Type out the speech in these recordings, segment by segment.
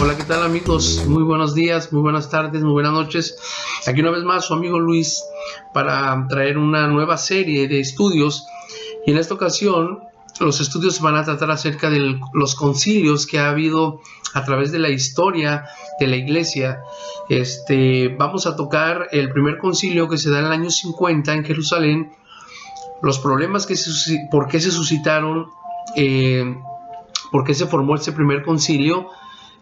Hola, ¿qué tal amigos? Muy buenos días, muy buenas tardes, muy buenas noches. Aquí una vez más su amigo Luis para traer una nueva serie de estudios, y en esta ocasión los estudios van a tratar acerca de los concilios que ha habido a través de la historia de la iglesia. Vamos a tocar el primer concilio que se da en el año 50 en Jerusalén, los problemas por qué se suscitaron, por qué se formó ese primer concilio,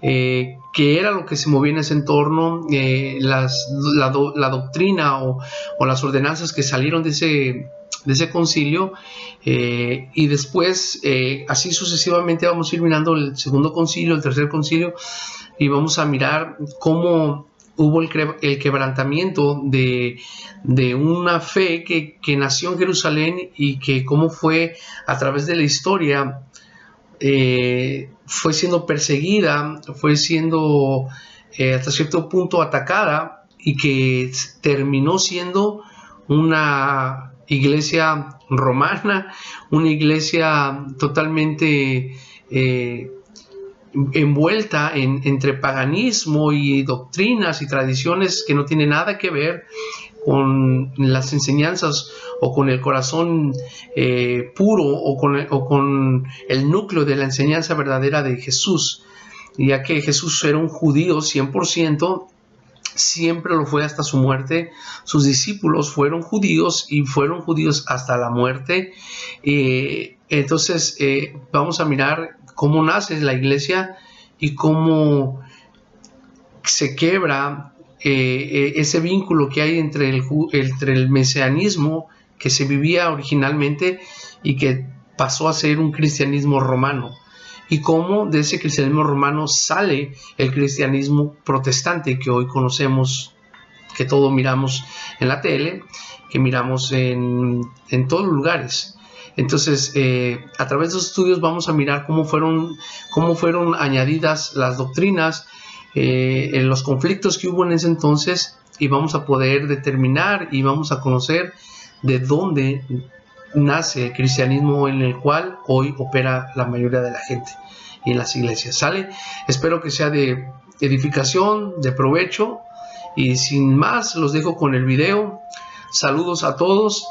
qué era lo que se movía en ese entorno, la doctrina o las ordenanzas que salieron de ese concilio, y después así sucesivamente vamos a ir mirando el segundo concilio, el tercer concilio, y vamos a mirar cómo hubo el quebrantamiento de una fe que nació en Jerusalén, y que cómo fue a través de la historia fue siendo perseguida, fue siendo hasta cierto punto atacada, y que terminó siendo una iglesia romana, una iglesia totalmente envuelta entre paganismo y doctrinas y tradiciones que no tienen nada que ver con las enseñanzas o con el corazón puro, o con el núcleo de la enseñanza verdadera de Jesús, ya que Jesús era un judío 100%, siempre lo fue hasta su muerte. Sus discípulos fueron judíos y fueron judíos hasta la muerte. Entonces vamos a mirar cómo nace la iglesia y cómo se quebra ese vínculo que hay entre el mesianismo que se vivía originalmente y que pasó a ser un cristianismo romano, y cómo de ese cristianismo romano sale el cristianismo protestante que hoy conocemos, que todo miramos en la tele, que miramos en todos los lugares. Entonces, a través de los estudios vamos a mirar cómo fueron añadidas las doctrinas en los conflictos que hubo en ese entonces, y vamos a poder determinar y vamos a conocer de dónde nace el cristianismo en el cual hoy opera la mayoría de la gente y en las iglesias. ¿Sale? Espero que sea de edificación, de provecho, y sin más los dejo con el video. Saludos a todos,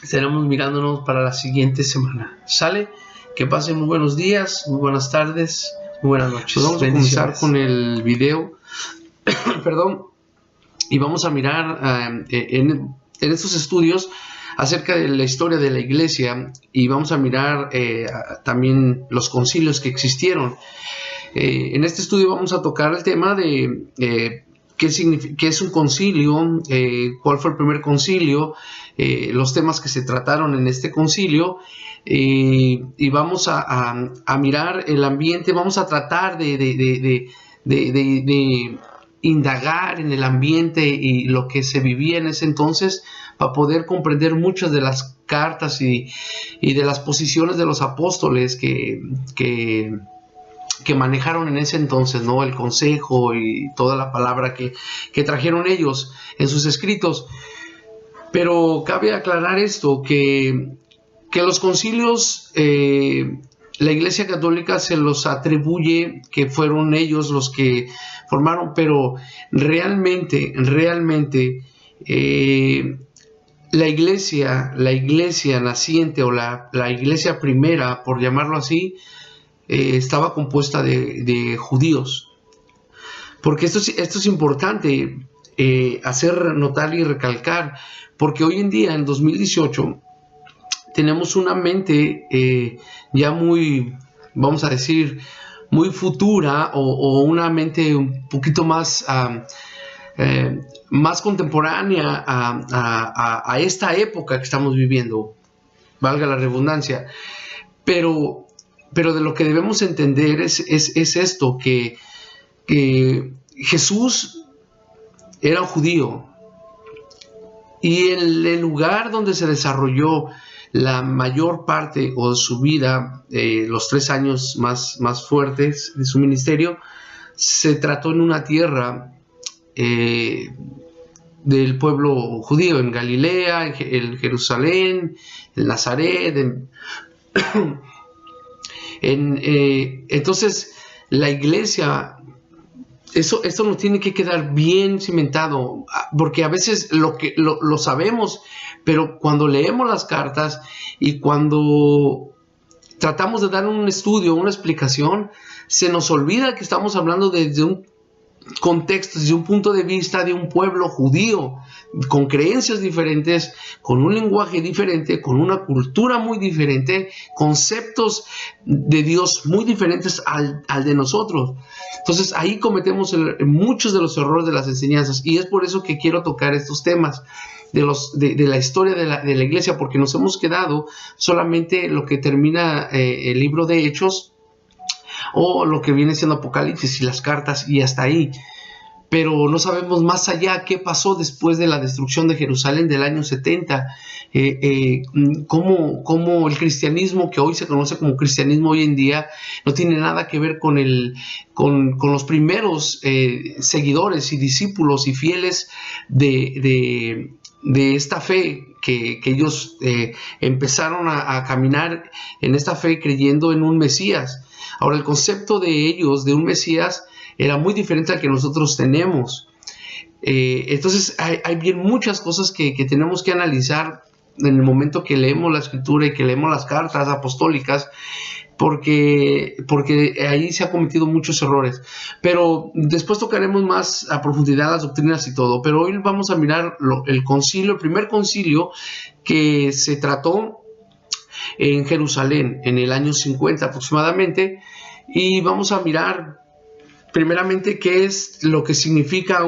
estaremos mirándonos para la siguiente semana. ¿Sale? Que pasen muy buenos días, muy buenas tardes, muy buenas noches. Pues vamos a comenzar con el video perdón, y vamos a mirar en estos estudios acerca de la historia de la iglesia, y vamos a mirar también los concilios que existieron. En este estudio vamos a tocar el tema de qué es un concilio, cuál fue el primer concilio, los temas que se trataron en este concilio, y vamos a mirar el ambiente. Vamos a tratar de indagar en el ambiente y lo que se vivía en ese entonces, para poder comprender muchas de las cartas y de las posiciones de los apóstoles que manejaron en ese entonces, ¿no? El consejo y toda la palabra que trajeron ellos en sus escritos. Pero cabe aclarar esto, que los concilios, la Iglesia Católica se los atribuye que fueron ellos los que formaron, pero realmente la iglesia naciente, o la iglesia primera, por llamarlo así, estaba compuesta de judíos. Porque esto es importante hacer notar y recalcar, porque hoy en día, en 2018, tenemos una mente ya muy, vamos a decir, muy futura, o una mente un poquito más contemporánea a esta época que estamos viviendo, valga la redundancia. Pero de lo que debemos entender es esto, que Jesús era un judío, y el lugar donde se desarrolló la mayor parte de su vida, los 3 años más fuertes de su ministerio, se trató en una tierra del pueblo judío, en Galilea, en Jerusalén, en Nazaret, entonces la iglesia esto nos tiene que quedar bien cimentado, porque a veces lo sabemos, pero cuando leemos las cartas y cuando tratamos de dar un estudio, una explicación, se nos olvida que estamos hablando desde un contexto, desde un punto de vista de un pueblo judío, con creencias diferentes, con un lenguaje diferente, con una cultura muy diferente, conceptos de Dios muy diferentes al de nosotros. Entonces ahí cometemos muchos de los errores de las enseñanzas, y es por eso que quiero tocar estos temas de la historia de la iglesia, porque nos hemos quedado solamente lo que termina el libro de Hechos, o lo que viene siendo Apocalipsis y las cartas, y hasta ahí. Pero no sabemos más allá qué pasó después de la destrucción de Jerusalén del año 70, cómo el cristianismo, que hoy se conoce como cristianismo hoy en día, no tiene nada que ver con los primeros seguidores y discípulos y fieles de esta fe, que ellos empezaron a caminar en esta fe creyendo en un Mesías. Ahora, el concepto de ellos, de un Mesías, era muy diferente al que nosotros tenemos. Entonces, hay bien muchas cosas que tenemos que analizar en el momento que leemos la Escritura y que leemos las cartas apostólicas, porque ahí se han cometido muchos errores. Pero después tocaremos más a profundidad las doctrinas y todo. Pero hoy vamos a mirar el primer concilio que se trató en Jerusalén en el año 50 aproximadamente, y vamos a mirar primeramente qué es lo que significa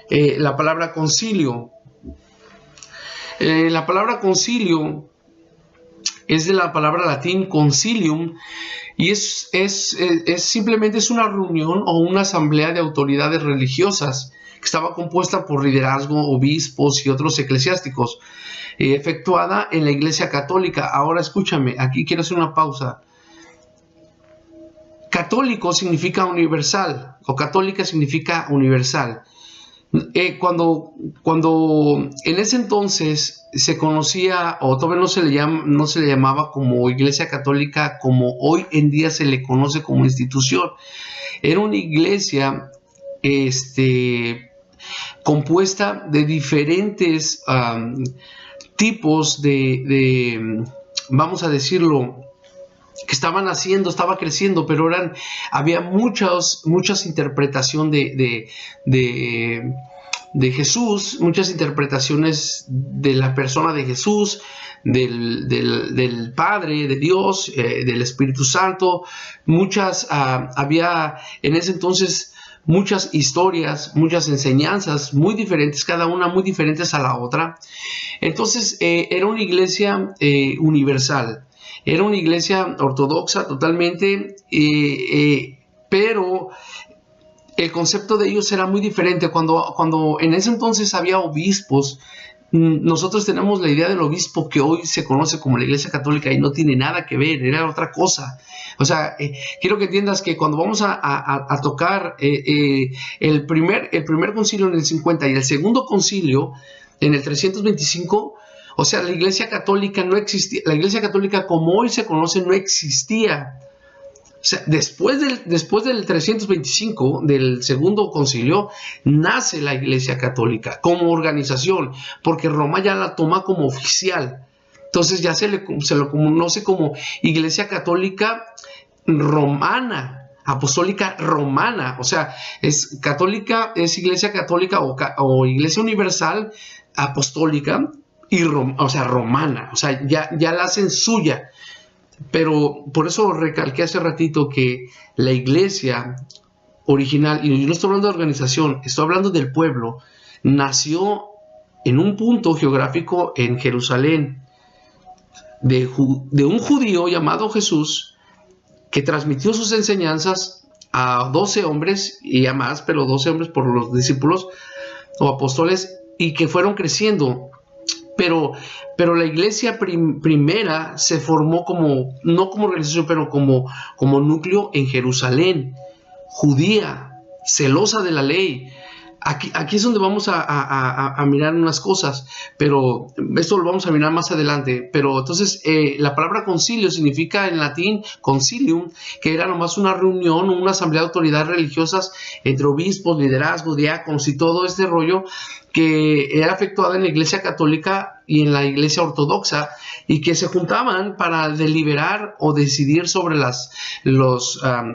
la palabra concilio. La palabra concilio es de la palabra latín concilium, y es simplemente una reunión o una asamblea de autoridades religiosas que estaba compuesta por liderazgo, obispos y otros eclesiásticos, efectuada en la Iglesia Católica. Ahora escúchame, aquí quiero hacer una pausa. Católico significa universal, o católica significa universal. Cuando en ese entonces se conocía, o todavía no se le llamaba como Iglesia Católica como hoy en día se le conoce como institución. Era una iglesia compuesta de diferentes tipos vamos a decirlo, que estaba creciendo, pero había muchas interpretaciones de Jesús, muchas interpretaciones de la persona de Jesús, del Padre, de Dios, del Espíritu Santo. Había en ese entonces muchas historias, muchas enseñanzas muy diferentes, cada una muy diferentes a la otra. Entonces era una iglesia universal. Era una iglesia ortodoxa totalmente, pero el concepto de ellos era muy diferente. Cuando en ese entonces había obispos, nosotros tenemos la idea del obispo que hoy se conoce como la Iglesia Católica, y no tiene nada que ver, era otra cosa. O sea, quiero que entiendas que cuando vamos a tocar el primer concilio en el 50 y el segundo concilio en el 325, o sea, la Iglesia Católica no existía. La Iglesia Católica como hoy se conoce no existía. O sea, después del 325, del segundo concilio, nace la Iglesia Católica como organización, porque Roma ya la toma como oficial. Entonces ya se lo conoce como Iglesia Católica Romana, Apostólica Romana. O sea, es Iglesia Católica o Iglesia Universal Apostólica, romana, o sea, ya la hacen suya. Pero por eso recalqué hace ratito que la iglesia original, y yo no estoy hablando de organización, estoy hablando del pueblo, nació en un punto geográfico en Jerusalén, de un judío llamado Jesús, que transmitió sus enseñanzas a 12 hombres, y a más, pero 12 hombres por los discípulos o apóstoles, y que fueron creciendo. Pero la iglesia primera se formó no como organización, pero como núcleo en Jerusalén, judía, celosa de la ley. Aquí es donde vamos a mirar unas cosas, pero esto lo vamos a mirar más adelante. Pero entonces la palabra concilio significa en latín concilium, que era nomás una reunión, una asamblea de autoridades religiosas entre obispos, liderazgos, diáconos y todo este rollo, que era efectuada en la Iglesia Católica y en la Iglesia Ortodoxa, y que se juntaban para deliberar o decidir sobre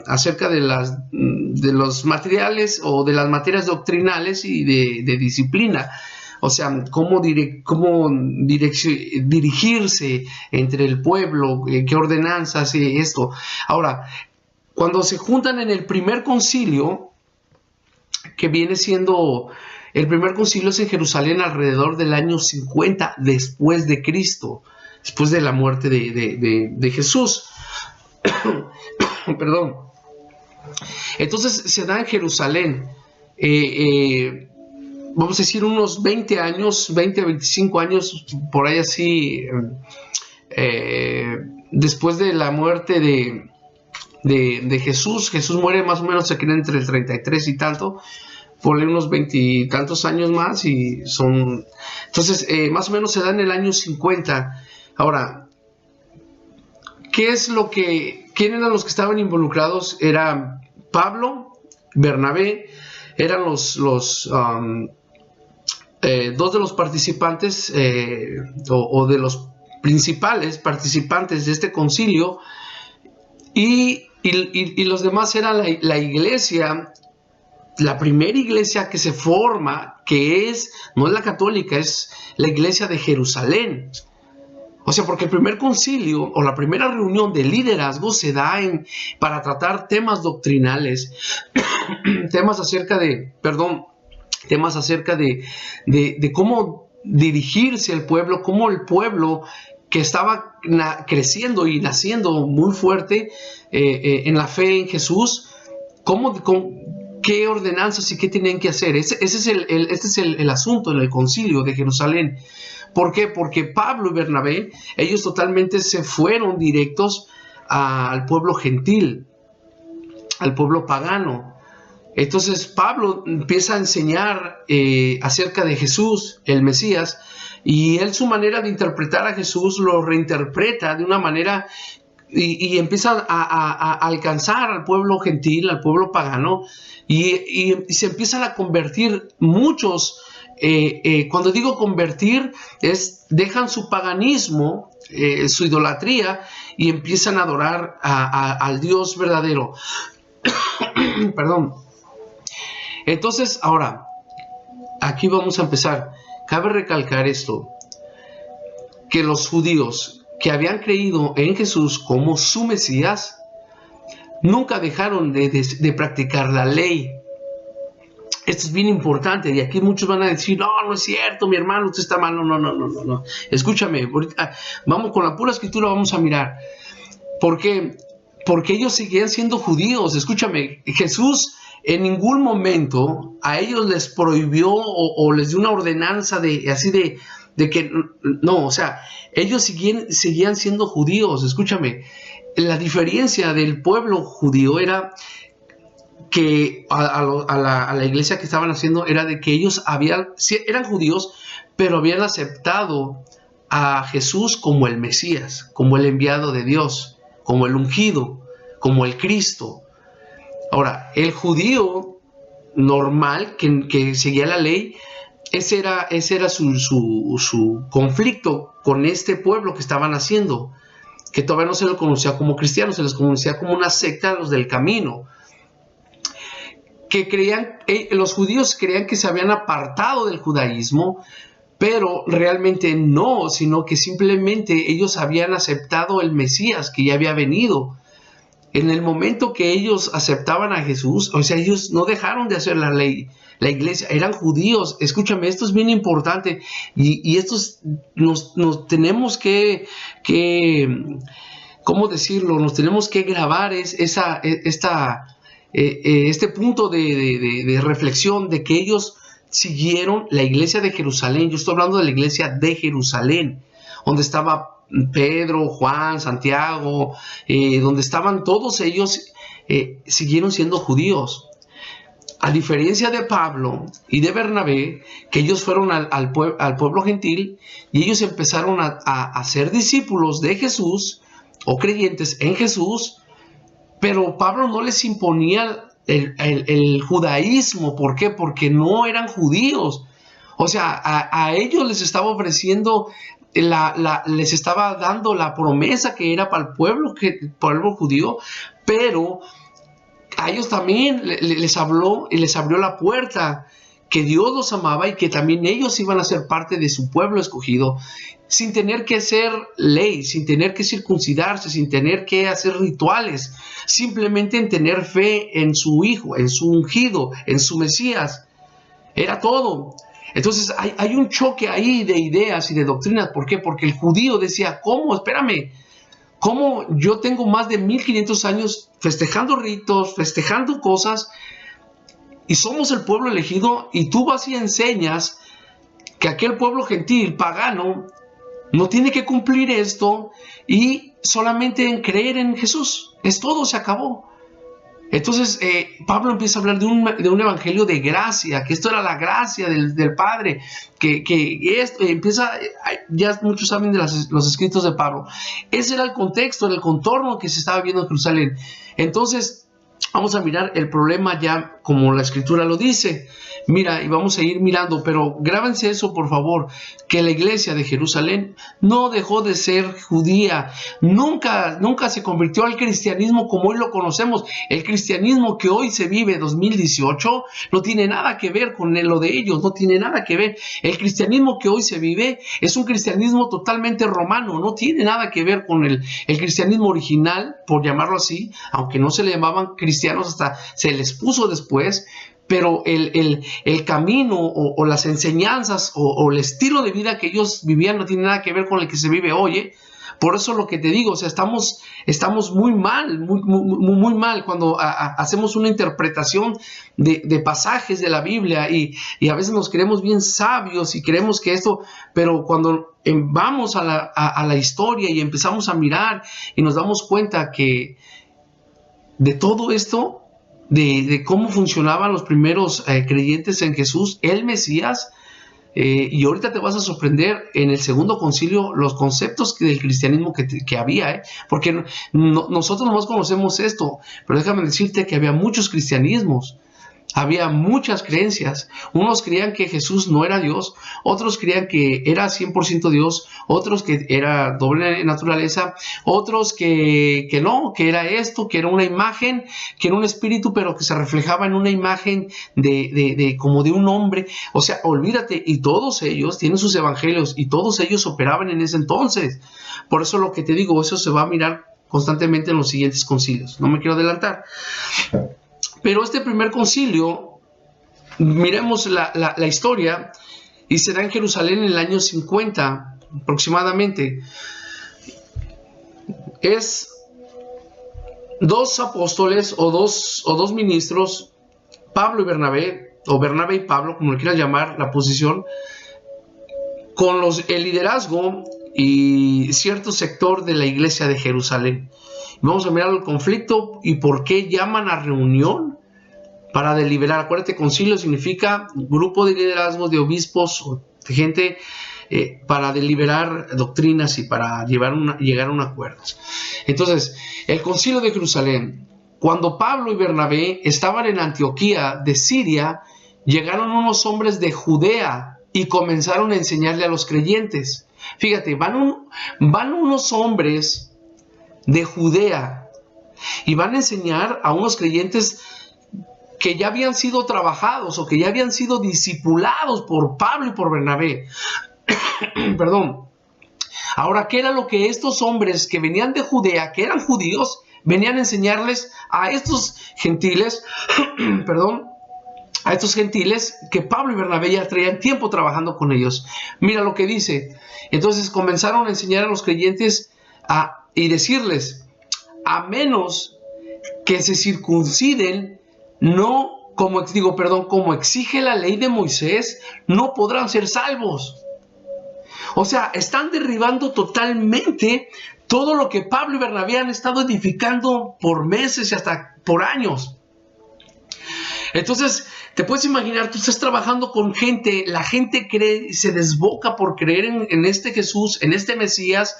acerca de los materiales o de las materias doctrinales y de disciplina. O sea, cómo dirigirse entre el pueblo, qué ordenanzas y esto. Ahora, cuando se juntan en el primer concilio, que viene siendo... El primer concilio es en Jerusalén alrededor del año 50 después de Cristo, después de la muerte de Jesús. Perdón. Entonces se da en Jerusalén, vamos a decir unos 20 años, 20 a 25 años, por ahí así, después de la muerte de Jesús. Jesús muere más o menos, se cree, entre el 33 y tanto. Ponle unos 20 y tantos años más y son... Entonces, más o menos se da en el año 50. Ahora, ¿quiénes eran los que estaban involucrados? Era Pablo, Bernabé, eran dos de los participantes o de los principales participantes de este concilio, y los demás eran la iglesia. La primera iglesia que se forma, no es la católica, es la iglesia de Jerusalén. O sea, porque el primer concilio o la primera reunión de liderazgo se da para tratar temas doctrinales, temas acerca de cómo dirigirse al pueblo, cómo el pueblo que estaba creciendo y naciendo muy fuerte en la fe en Jesús, qué ordenanzas y qué tenían que hacer. Este es el asunto en el concilio de Jerusalén. ¿Por qué? Porque Pablo y Bernabé, ellos totalmente se fueron directos al pueblo gentil, al pueblo pagano. Entonces Pablo empieza a enseñar acerca de Jesús, el Mesías, y él, su manera de interpretar a Jesús, lo reinterpreta de una manera y empieza a alcanzar al pueblo gentil, al pueblo pagano, y se empiezan a convertir muchos. Cuando digo convertir, dejan su paganismo, su idolatría, y empiezan a adorar al Dios verdadero. Perdón. Entonces, ahora, aquí vamos a empezar. Cabe recalcar esto, que los judíos que habían creído en Jesús como su Mesías, nunca dejaron de practicar la ley. Esto es bien importante, y aquí muchos van a decir, no es cierto, mi hermano, usted está mal. No. Escúchame, ahorita, vamos con la pura escritura, vamos a mirar. ¿Por qué? Porque ellos seguían siendo judíos. Escúchame, Jesús en ningún momento a ellos les prohibió o les dio una ordenanza de que no, o sea, ellos seguían siendo judíos. Escúchame, la diferencia del pueblo judío era que a la iglesia que estaban haciendo era de que ellos eran judíos, pero habían aceptado a Jesús como el Mesías, como el enviado de Dios, como el ungido, como el Cristo. Ahora, el judío normal que seguía la ley, ese era su conflicto con este pueblo que estaban haciendo, que todavía no se les conocía como cristianos, se les conocía como una secta, los del camino, los judíos creían que se habían apartado del judaísmo, pero realmente no, sino que simplemente ellos habían aceptado el Mesías que ya había venido. En el momento que ellos aceptaban a Jesús, o sea, ellos no dejaron de hacer la ley. La iglesia, eran judíos. Escúchame, esto es bien importante, y esto nos tenemos que ¿cómo decirlo? Nos tenemos que grabar este punto de reflexión, de que ellos siguieron la iglesia de Jerusalén. Yo estoy hablando de la iglesia de Jerusalén, donde estaba Pedro, Juan, Santiago, donde estaban todos ellos, siguieron siendo judíos. a diferencia de Pablo y de Bernabé, que ellos fueron al pueblo gentil y ellos empezaron a ser discípulos de Jesús o creyentes en Jesús, pero Pablo no les imponía el judaísmo. ¿Por qué? Porque no eran judíos. O sea, a ellos les estaba ofreciendo, les estaba dando la promesa que era para el pueblo judío, pero a ellos también les habló y les abrió la puerta, que Dios los amaba y que también ellos iban a ser parte de su pueblo escogido, sin tener que hacer ley, sin tener que circuncidarse, sin tener que hacer rituales, simplemente en tener fe en su Hijo, en su ungido, en su Mesías. Era todo. Entonces hay un choque ahí de ideas y de doctrinas. ¿Por qué? Porque el judío decía, ¿cómo? Espérame. ¿Cómo yo tengo más de 1500 años festejando ritos, festejando cosas, y somos el pueblo elegido, y tú vas y enseñas que aquel pueblo gentil, pagano, no tiene que cumplir esto, y solamente en creer en Jesús? Es todo, se acabó. Entonces Pablo empieza a hablar de un evangelio de gracia, que esto era la gracia del Padre, que esto empieza, ya muchos saben de los escritos de Pablo. Ese era el contexto, el contorno que se estaba viendo en Jerusalén. Entonces vamos a mirar el problema ya como la escritura lo dice. Mira, y vamos a ir mirando, pero grábense eso por favor, que la iglesia de Jerusalén no dejó de ser judía, nunca se convirtió al cristianismo como hoy lo conocemos. El cristianismo que hoy se vive 2018 no tiene nada que ver con lo de ellos, no tiene nada que ver. El cristianismo que hoy se vive es un cristianismo totalmente romano, no tiene nada que ver con el cristianismo original, por llamarlo así, aunque no se le llamaban cristianos, hasta se les puso después. Pero el camino o las enseñanzas o el estilo de vida que ellos vivían no tiene nada que ver con el que se vive hoy. Por eso lo que te digo, o sea, estamos muy mal, muy mal cuando hacemos una interpretación de pasajes de la Biblia y a veces nos creemos bien sabios y creemos que esto, pero cuando vamos a la historia y empezamos a mirar y nos damos cuenta que de todo esto, de cómo funcionaban los primeros creyentes en Jesús, el Mesías, y ahorita te vas a sorprender en el segundo concilio los conceptos del cristianismo que había, porque nosotros nomás conocemos esto, pero déjame decirte que había muchos cristianismos. Había muchas creencias. Unos creían que Jesús no era Dios, otros creían que era 100% Dios, otros que era doble naturaleza, otros que no, que era esto, que era una imagen, que era un espíritu, pero que se reflejaba en una imagen como de un hombre. O sea, olvídate, y todos ellos tienen sus evangelios y todos ellos operaban en ese entonces. Por eso lo que te digo, eso se va a mirar constantemente en los siguientes concilios. No me quiero adelantar. Pero este primer concilio, miremos la historia, y se da en Jerusalén en el año 50 aproximadamente. Es dos apóstoles o dos ministros, Pablo y Bernabé, o Bernabé y Pablo, como le quieras llamar, la posición, con el liderazgo y cierto sector de la iglesia de Jerusalén. Vamos a mirar el conflicto y por qué llaman a reunión para deliberar. Acuérdate, concilio significa grupo de liderazgo, de obispos, o de gente para deliberar doctrinas y para llegar a un acuerdo. Entonces, el concilio de Jerusalén, cuando Pablo y Bernabé estaban en Antioquía de Siria, llegaron unos hombres de Judea y comenzaron a enseñarle a los creyentes. Fíjate, van unos hombres de Judea y van a enseñar a unos creyentes que ya habían sido trabajados o que ya habían sido discipulados por Pablo y por Bernabé. Perdón. Ahora, ¿qué era lo que estos hombres que venían de Judea, que eran judíos, venían a enseñarles a estos gentiles, perdón, a estos gentiles que Pablo y Bernabé ya traían tiempo trabajando con ellos? Mira lo que dice. Entonces comenzaron a enseñar a los creyentes y decirles, a menos que se circunciden, como exige la ley de Moisés, no podrán ser salvos. O sea, están derribando totalmente todo lo que Pablo y Bernabé han estado edificando por meses y hasta por años. Entonces, te puedes imaginar, tú estás trabajando con gente, la gente cree, se desboca por creer en este Jesús, en este Mesías,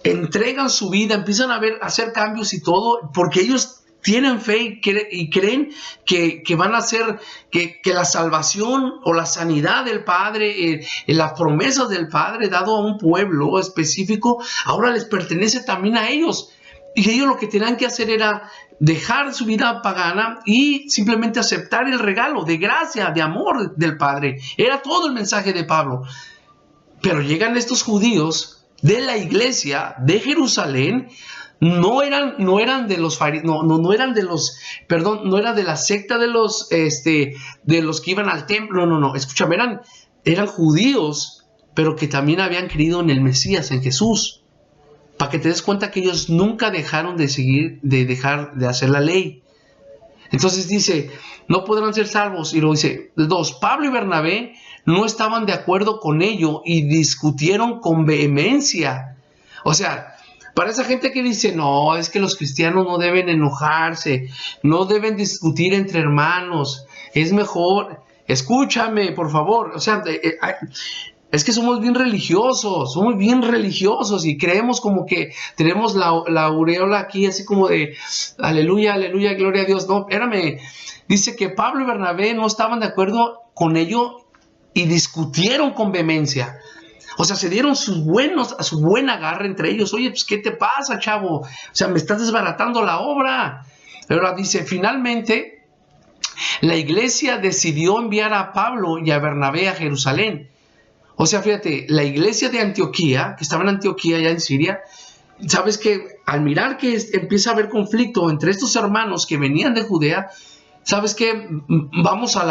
entregan su vida, empiezan a hacer cambios y todo, porque ellos tienen fe y creen que van a hacer que la salvación o la sanidad del Padre, las promesas del Padre dado a un pueblo específico, ahora les pertenece también a ellos. Y ellos lo que tenían que hacer era dejar su vida pagana y simplemente aceptar el regalo de gracia, de amor del Padre. Era todo el mensaje de Pablo. Pero llegan estos judíos de la iglesia de Jerusalén, no eran de los fariseos, no eran de los, perdón, no era de la secta de los que iban al templo, no, escúchame, eran judíos, pero que también habían creído en el Mesías, en Jesús. Para que te des cuenta que ellos nunca dejaron dejar de hacer la ley. Entonces dice, no podrán ser salvos. Y luego dice, 2, Pablo y Bernabé no estaban de acuerdo con ello y discutieron con vehemencia. O sea, para esa gente que dice, no, es que los cristianos no deben enojarse, no deben discutir entre hermanos, es mejor, escúchame, por favor. O sea, es que somos bien religiosos y creemos como que tenemos la aureola aquí así como de aleluya, aleluya, gloria a Dios. No, espérame, dice que Pablo y Bernabé no estaban de acuerdo con ello y discutieron con vehemencia. O sea, se dieron su buen agarre entre ellos. Oye, pues, ¿qué te pasa, chavo? O sea, me estás desbaratando la obra. Pero dice, finalmente, la iglesia decidió enviar a Pablo y a Bernabé a Jerusalén. O sea, fíjate, la iglesia de Antioquía, que estaba en Antioquía, allá en Siria, sabes que al mirar que empieza a haber conflicto entre estos hermanos que venían de Judea, sabes que vamos a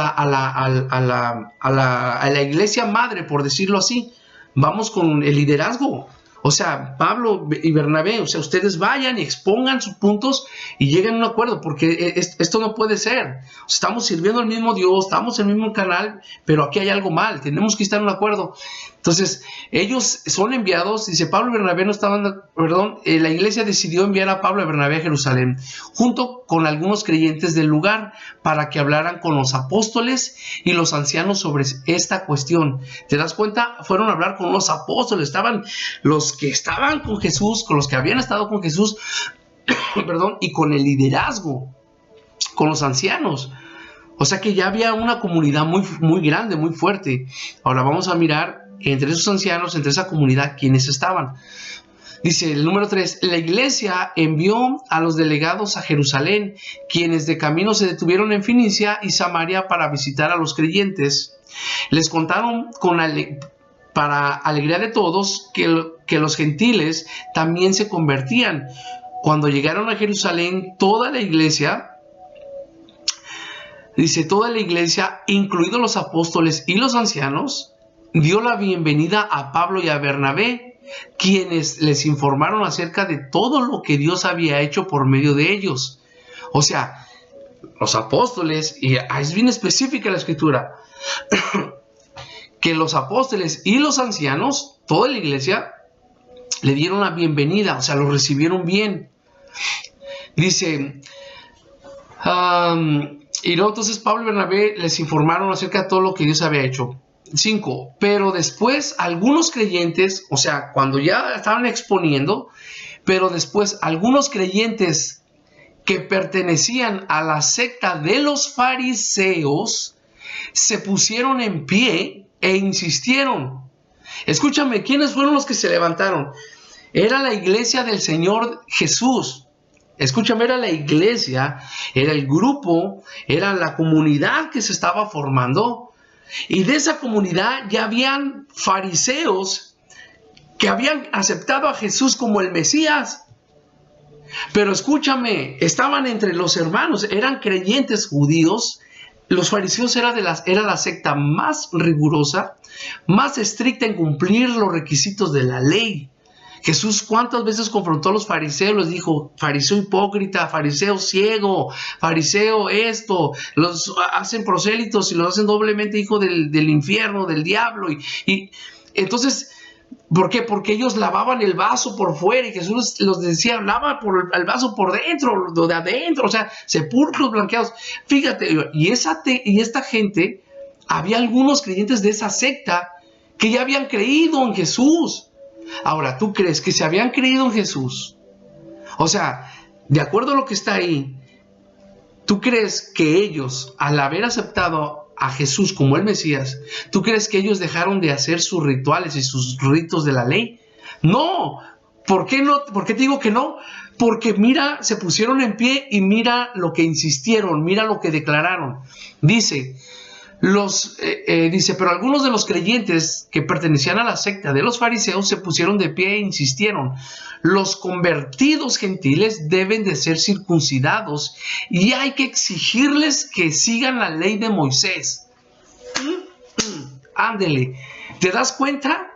la iglesia madre, por decirlo así, vamos con el liderazgo. O sea, Pablo y Bernabé, o sea, ustedes vayan y expongan sus puntos y lleguen a un acuerdo, porque esto no puede ser. Estamos sirviendo al mismo Dios, estamos en el mismo canal, pero aquí hay algo mal, tenemos que estar en un acuerdo. Entonces, ellos son enviados, dice Pablo y Bernabé no estaban, la iglesia decidió enviar a Pablo y Bernabé a Jerusalén, junto con algunos creyentes del lugar, para que hablaran con los apóstoles y los ancianos sobre esta cuestión. ¿Te das cuenta? Fueron a hablar con los apóstoles, estaban los que estaban con Jesús, con los que habían estado con Jesús, y con el liderazgo, con los ancianos. O sea que ya había una comunidad muy, muy grande, muy fuerte. Ahora vamos a mirar entre esos ancianos, entre esa comunidad, quiénes estaban. Dice el número 3, la iglesia envió a los delegados a Jerusalén, quienes de camino se detuvieron en Fenicia y Samaria para visitar a los creyentes. Les contaron para alegría de todos que los gentiles también se convertían. Cuando llegaron a Jerusalén, toda la iglesia, incluidos los apóstoles y los ancianos, dio la bienvenida a Pablo y a Bernabé, quienes les informaron acerca de todo lo que Dios había hecho por medio de ellos. O sea, los apóstoles, y es bien específica la escritura, que los apóstoles y los ancianos, toda la iglesia, le dieron la bienvenida, o sea, lo recibieron bien. Dice, y luego entonces Pablo y Bernabé les informaron acerca de todo lo que Dios había hecho. 5, pero después algunos creyentes, o sea, cuando ya estaban exponiendo, pero después algunos creyentes que pertenecían a la secta de los fariseos se pusieron en pie e insistieron. Escúchame, ¿quiénes fueron los que se levantaron? Era la iglesia del Señor Jesús. Escúchame, era la iglesia, era el grupo, era la comunidad que se estaba formando. Y de esa comunidad ya habían fariseos que habían aceptado a Jesús como el Mesías. Pero escúchame, estaban entre los hermanos, eran creyentes judíos. Los fariseos era la secta más rigurosa, más estricta en cumplir los requisitos de la ley. Jesús cuántas veces confrontó a los fariseos, les dijo, fariseo hipócrita, fariseo ciego, fariseo esto, los hacen prosélitos y los hacen doblemente hijo del infierno, del diablo. Y entonces ¿Por qué? Porque ellos lavaban el vaso por fuera y Jesús los decía, lava el vaso por dentro, lo de adentro, o sea, sepulcros blanqueados. Fíjate, y esta gente, había algunos creyentes de esa secta que ya habían creído en Jesús. Ahora, ¿tú crees que se habían creído en Jesús? O sea, de acuerdo a lo que está ahí, ¿tú crees que ellos, al haber aceptado a Jesús como el Mesías, ¿tú crees que ellos dejaron de hacer sus rituales y sus ritos de la ley? No. ¿Por qué no? ¿Por qué te digo que no? Porque mira, se pusieron en pie y mira lo que insistieron, mira lo que declararon. Dice, pero algunos de los creyentes que pertenecían a la secta de los fariseos se pusieron de pie e insistieron: los convertidos gentiles deben de ser circuncidados y hay que exigirles que sigan la ley de Moisés. Ándele, ¿te das cuenta?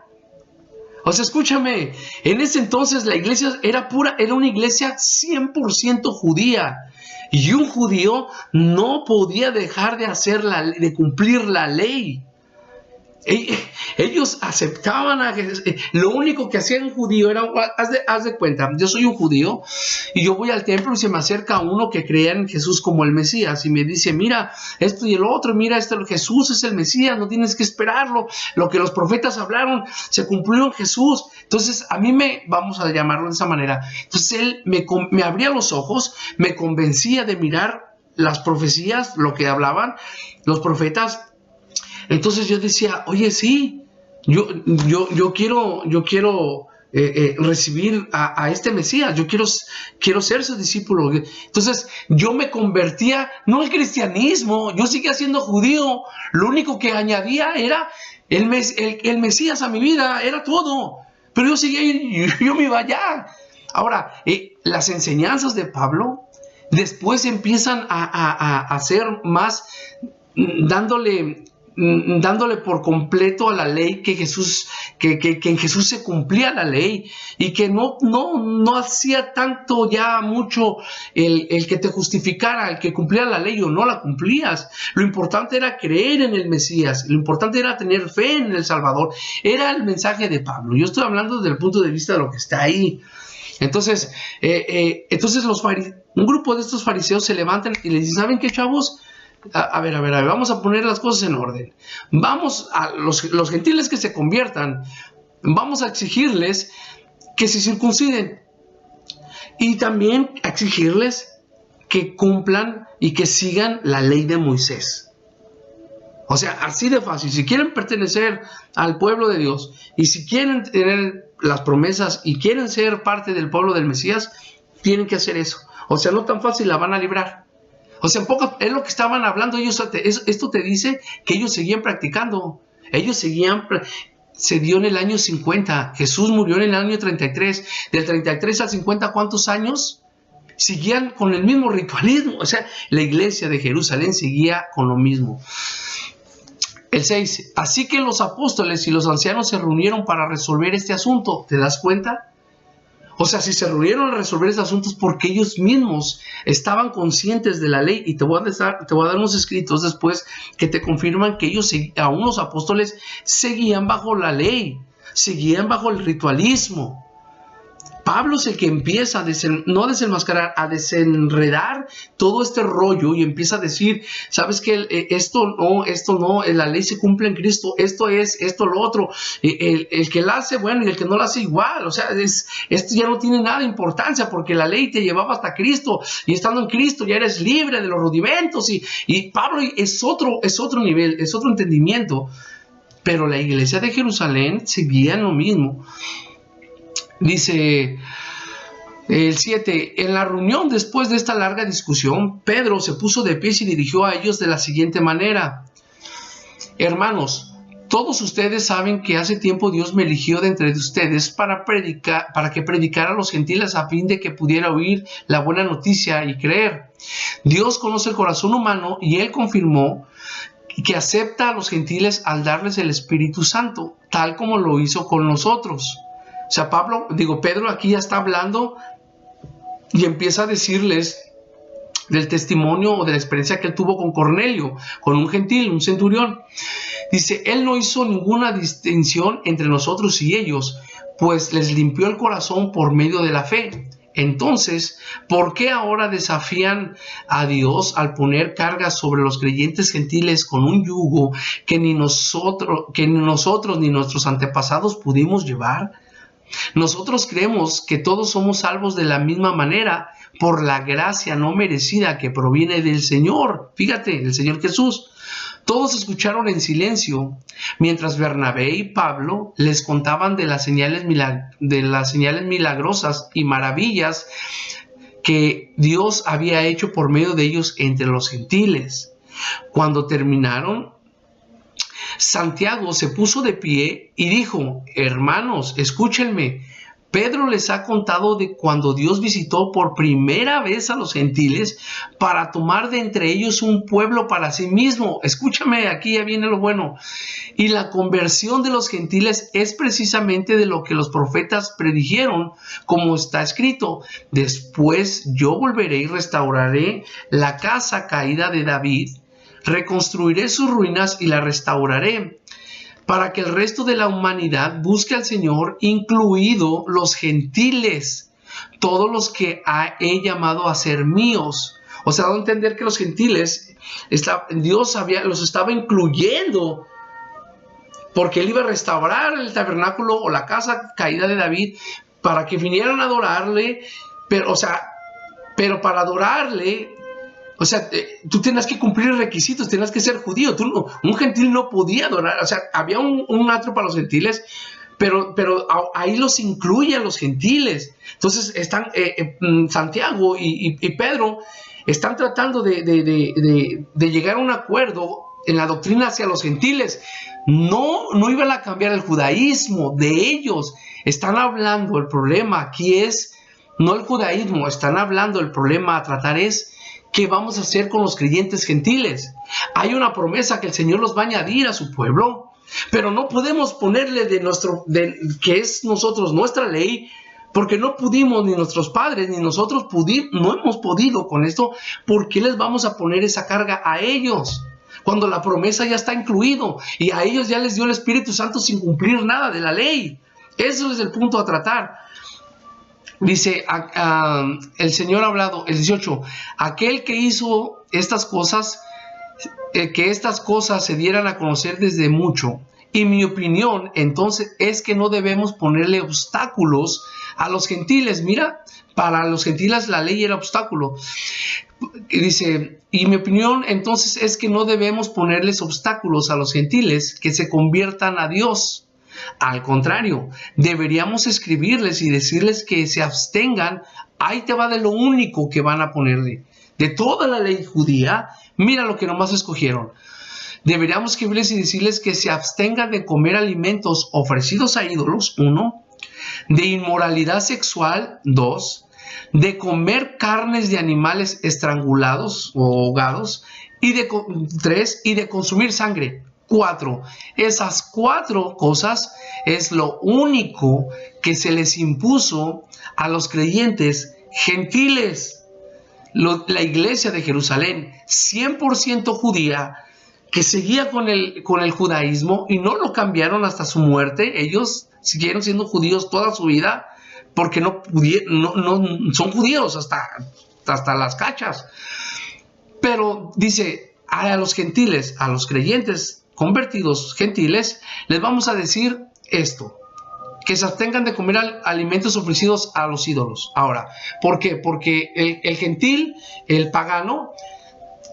O sea, escúchame, en ese entonces la iglesia era una iglesia 100% judía. Y un judío no podía dejar de cumplir la ley. Ellos aceptaban a Jesús. Lo único que hacía un judío era, haz de cuenta, yo soy un judío y yo voy al templo y se me acerca uno que creía en Jesús como el Mesías y me dice, mira esto y el otro, mira Jesús es el Mesías, no tienes que esperarlo, lo que los profetas hablaron se cumplió en Jesús. Entonces a mí vamos a llamarlo de esa manera, entonces él me abría los ojos, me convencía de mirar las profecías, lo que hablaban los profetas. Entonces yo decía, oye, sí, yo quiero recibir a este Mesías, yo quiero ser su discípulo. Entonces yo me convertía, no al cristianismo, yo seguía siendo judío, lo único que añadía era el Mesías a mi vida, era todo, pero yo seguía, yo me iba allá. Ahora, las enseñanzas de Pablo después empiezan a ser más, dándole por completo a la ley, que en Jesús se cumplía la ley y que no hacía tanto ya mucho el que te justificara, el que cumplía la ley o no la cumplías. Lo importante era creer en el Mesías, lo importante era tener fe en el Salvador. Era el mensaje de Pablo. Yo estoy hablando desde el punto de vista de lo que está ahí. Entonces un grupo de estos fariseos se levantan y les dicen, ¿saben qué, chavos? A ver, vamos a poner las cosas en orden. Vamos a los gentiles que se conviertan, vamos a exigirles que se circunciden y también a exigirles que cumplan y que sigan la ley de Moisés. O sea, así de fácil. Si quieren pertenecer al pueblo de Dios y si quieren tener las promesas y quieren ser parte del pueblo del Mesías, tienen que hacer eso. O sea, no tan fácil la van a librar. O sea, es lo que estaban hablando ellos. Esto te dice que ellos seguían practicando. Se dio en el año 50. Jesús murió en el año 33. Del 33 al 50, ¿cuántos años? Seguían con el mismo ritualismo. O sea, la iglesia de Jerusalén seguía con lo mismo. El 6. Así que los apóstoles y los ancianos se reunieron para resolver este asunto. ¿Te das cuenta? O sea, si se reunieron a resolver estos asuntos porque ellos mismos estaban conscientes de la ley, y te voy a dar unos escritos después que te confirman que ellos, aún los apóstoles, seguían bajo la ley, seguían bajo el ritualismo. Pablo es el que empieza a no a desenmascarar, a desenredar todo este rollo y empieza a decir, ¿sabes qué? Esto no, la ley se cumple en Cristo, esto lo otro, el que la hace, bueno, y el que no la hace igual. O sea, esto ya no tiene nada de importancia porque la ley te llevaba hasta Cristo y estando en Cristo ya eres libre de los rudimentos y Pablo es otro nivel, es otro entendimiento, pero la iglesia de Jerusalén seguía en lo mismo. Dice el 7, en la reunión después de esta larga discusión, Pedro se puso de pie y se dirigió a ellos de la siguiente manera: hermanos, todos ustedes saben que hace tiempo Dios me eligió de entre ustedes para que predicara a los gentiles a fin de que pudiera oír la buena noticia y creer. Dios conoce el corazón humano y Él confirmó que acepta a los gentiles al darles el Espíritu Santo, tal como lo hizo con nosotros. O sea, Pedro aquí ya está hablando y empieza a decirles del testimonio o de la experiencia que él tuvo con Cornelio, con un gentil, un centurión. Dice, él no hizo ninguna distinción entre nosotros y ellos, pues les limpió el corazón por medio de la fe. Entonces, ¿por qué ahora desafían a Dios al poner cargas sobre los creyentes gentiles con un yugo que ni nosotros ni nuestros antepasados pudimos llevar? Nosotros creemos que todos somos salvos de la misma manera por la gracia no merecida que proviene del Señor. Fíjate, el Señor Jesús. Todos escucharon en silencio mientras Bernabé y Pablo les contaban de las señales milagrosas y maravillas que Dios había hecho por medio de ellos entre los gentiles. Cuando terminaron, Santiago se puso de pie y dijo, hermanos, escúchenme. Pedro les ha contado de cuando Dios visitó por primera vez a los gentiles para tomar de entre ellos un pueblo para sí mismo. Escúchame, aquí ya viene lo bueno. Y la conversión de los gentiles es precisamente de lo que los profetas predijeron, como está escrito. Después yo volveré y restauraré la casa caída de David, reconstruiré sus ruinas y la restauraré, para que el resto de la humanidad busque al Señor, incluido los gentiles, todos los que he llamado a ser míos. O sea, dado a entender que los gentiles, Dios los estaba incluyendo, porque Él iba a restaurar el tabernáculo o la casa caída de David, para que vinieran a adorarle, pero para adorarle, o sea, tú tenías que cumplir requisitos, tenías que ser judío. Un gentil no podía adorar. O sea, había un atrio para los gentiles, pero ahí los incluye a los gentiles. Entonces, están Santiago y Pedro están tratando de llegar a un acuerdo en la doctrina hacia los gentiles. No iban a cambiar el judaísmo de ellos. Están hablando, el problema aquí es no el judaísmo, están hablando, el problema a tratar es ¿qué vamos a hacer con los creyentes gentiles? Hay una promesa que el Señor los va a añadir a su pueblo, pero no podemos ponerle que es nuestra ley, porque no pudimos, ni nuestros padres, ni nosotros no hemos podido con esto. ¿Por qué les vamos a poner esa carga a ellos? Cuando la promesa ya está incluido y a ellos ya les dio el Espíritu Santo sin cumplir nada de la ley. Eso es el punto a tratar. Dice, el Señor ha hablado, el 18, aquel que hizo estas cosas, que estas cosas se dieran a conocer desde mucho. Y mi opinión, entonces, es que no debemos ponerle obstáculos a los gentiles. Mira, para los gentiles la ley era obstáculo. Y dice, y mi opinión, entonces, es que no debemos ponerles obstáculos a los gentiles que se conviertan a Dios. Al contrario, deberíamos escribirles y decirles que se abstengan. Ahí te va de lo único que van a ponerle. De toda la ley judía, mira lo que nomás escogieron. Deberíamos escribirles y decirles que se abstengan de comer alimentos ofrecidos a ídolos, 1, de inmoralidad sexual, 2, de comer carnes de animales estrangulados o ahogados, y 3, y de consumir sangre. 4. Esas 4 cosas es lo único que se les impuso a los creyentes gentiles. La iglesia de Jerusalén, 100% judía, que seguía con el judaísmo y no lo cambiaron hasta su muerte. Ellos siguieron siendo judíos toda su vida porque no son judíos hasta las cachas. Pero dice, a los gentiles, a los creyentes convertidos gentiles, les vamos a decir esto, que se abstengan de comer alimentos ofrecidos a los ídolos. Ahora, ¿por qué? Porque el gentil, el pagano,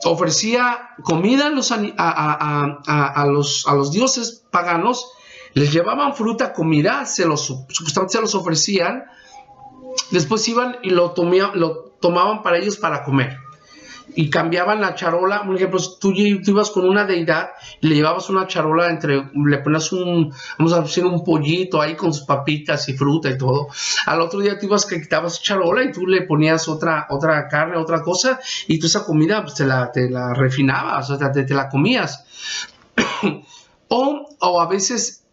ofrecía comida a los dioses paganos, les llevaban fruta, comida, supuestamente se los ofrecían, después iban y lo tomaban para ellos para comer. Y cambiaban la charola. Por ejemplo, tú ibas con una deidad y le llevabas una charola, le ponías vamos a decir, un pollito ahí con sus papitas y fruta y todo. Al otro día tú ibas, que quitabas charola y tú le ponías otra carne, otra cosa, y tú esa comida pues, te la refinabas, o sea, te la comías. o a veces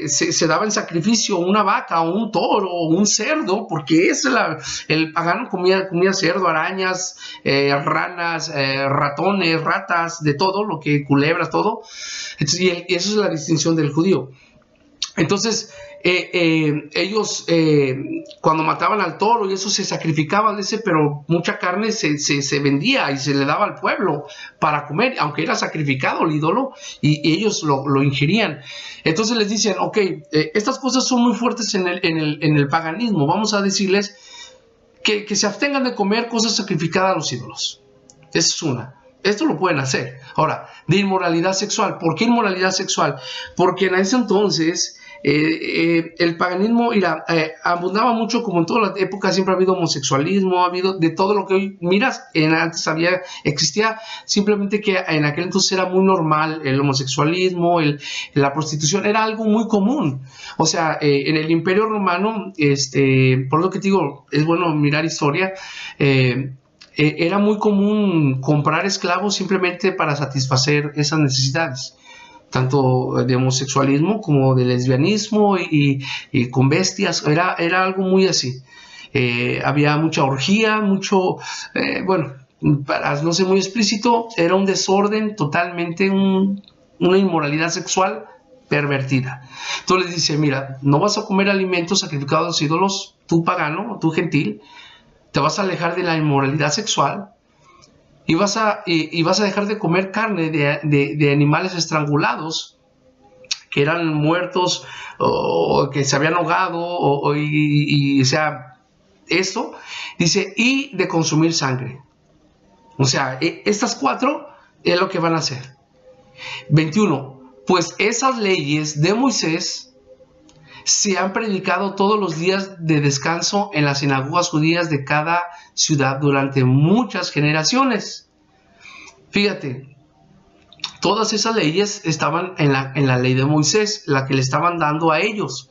se daba en sacrificio una vaca o un toro o un cerdo, porque el pagano comía cerdo, arañas, ranas, ratones, ratas, de todo, lo que culebras, todo. Entonces, y eso es la distinción del judío. Entonces, ellos cuando mataban al toro y eso se sacrificaban pero mucha carne se vendía y se le daba al pueblo para comer, aunque era sacrificado el ídolo, y ellos lo ingerían. Entonces les dicen, ok, estas cosas son muy fuertes en el paganismo, vamos a decirles que se abstengan de comer cosas sacrificadas a los ídolos. Esa es una. Esto lo pueden hacer. Ahora, de inmoralidad sexual. ¿Por qué inmoralidad sexual? Porque en ese entonces el paganismo abundaba mucho, como en todas las épocas. Siempre ha habido homosexualismo, ha habido de todo lo que hoy miras. Antes existía, simplemente que en aquel entonces era muy normal el homosexualismo, la prostitución, era algo muy común. O sea, en el Imperio Romano, por lo que te digo, es bueno mirar historia. Era muy común comprar esclavos simplemente para satisfacer esas necesidades, tanto de homosexualismo como de lesbianismo y con bestias. Era algo muy así. Había mucha orgía, bueno, para no ser muy explícito, era un desorden totalmente, una inmoralidad sexual pervertida. Entonces les dice, mira, no vas a comer alimentos sacrificados a los ídolos, tú pagano, tú gentil. Te vas a alejar de la inmoralidad sexual y vas a dejar de comer carne de animales estrangulados que eran muertos o que se habían ahogado o sea, esto, dice, y de consumir sangre. O sea, estas 4 es lo que van a hacer. 21. Pues esas leyes de Moisés se han predicado todos los días de descanso en las sinagogas judías de cada ciudad durante muchas generaciones. Fíjate, todas esas leyes estaban en la ley de Moisés, la que le estaban dando a ellos.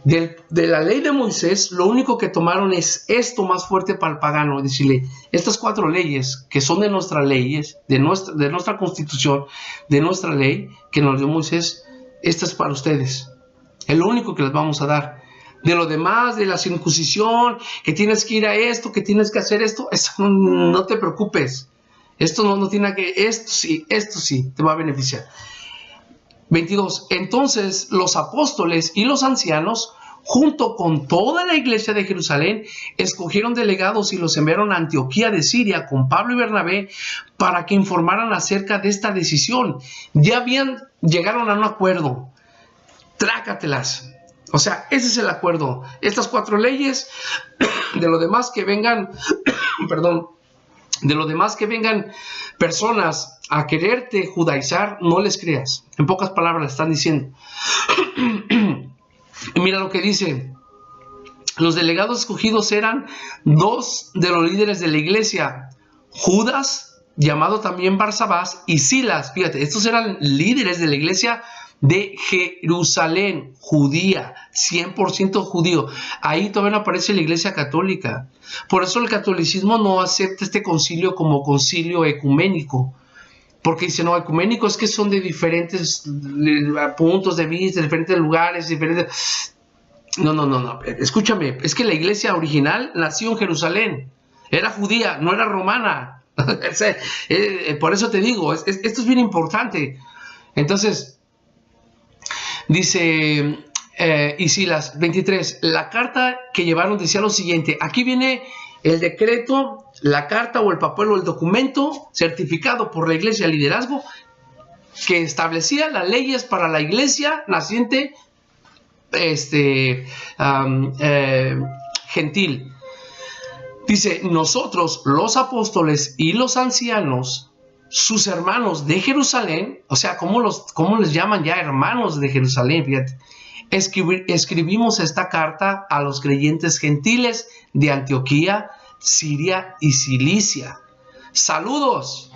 De la ley de Moisés, lo único que tomaron es esto más fuerte para el pagano, decirle, estas 4 leyes que son de nuestras leyes, de nuestra constitución, de nuestra ley que nos dio Moisés, esta es para ustedes. Es lo único que les vamos a dar. De lo demás, de la circuncisión, que tienes que ir a esto, que tienes que hacer esto, eso no te preocupes. Esto no tiene que... Esto sí, te va a beneficiar. 22. Entonces los apóstoles y los ancianos, junto con toda la iglesia de Jerusalén, escogieron delegados y los enviaron a Antioquía de Siria con Pablo y Bernabé para que informaran acerca de esta decisión. Llegaron a un acuerdo. Trácatelas. O sea, ese es el acuerdo. Estas 4 leyes, de lo demás que vengan, perdón, de lo demás que vengan personas a quererte judaizar, no les creas. En pocas palabras le están diciendo. Mira lo que dice. Los delegados escogidos eran 2 de los líderes de la iglesia, Judas, llamado también Barsabás, y Silas. Fíjate, estos eran líderes de la iglesia de Jerusalén, judía, 100% judío. Ahí todavía no aparece la iglesia católica. Por eso el catolicismo no acepta este concilio como concilio ecuménico. Porque dice, no, ecuménico es que son de diferentes puntos de vista, diferentes lugares, diferentes... No. Escúchame, es que la iglesia original nació en Jerusalén. Era judía, no era romana. Por eso te digo, esto es bien importante. Entonces... Dice y Silas, 23, la carta que llevaron decía lo siguiente, aquí viene el decreto, la carta o el papel o el documento certificado por la iglesia de liderazgo que establecía las leyes para la iglesia naciente gentil. Dice, nosotros los apóstoles y los ancianos, sus hermanos de Jerusalén, o sea, ¿cómo les llaman ya hermanos de Jerusalén? Fíjate, escribimos esta carta a los creyentes gentiles de Antioquía, Siria y Cilicia. Saludos.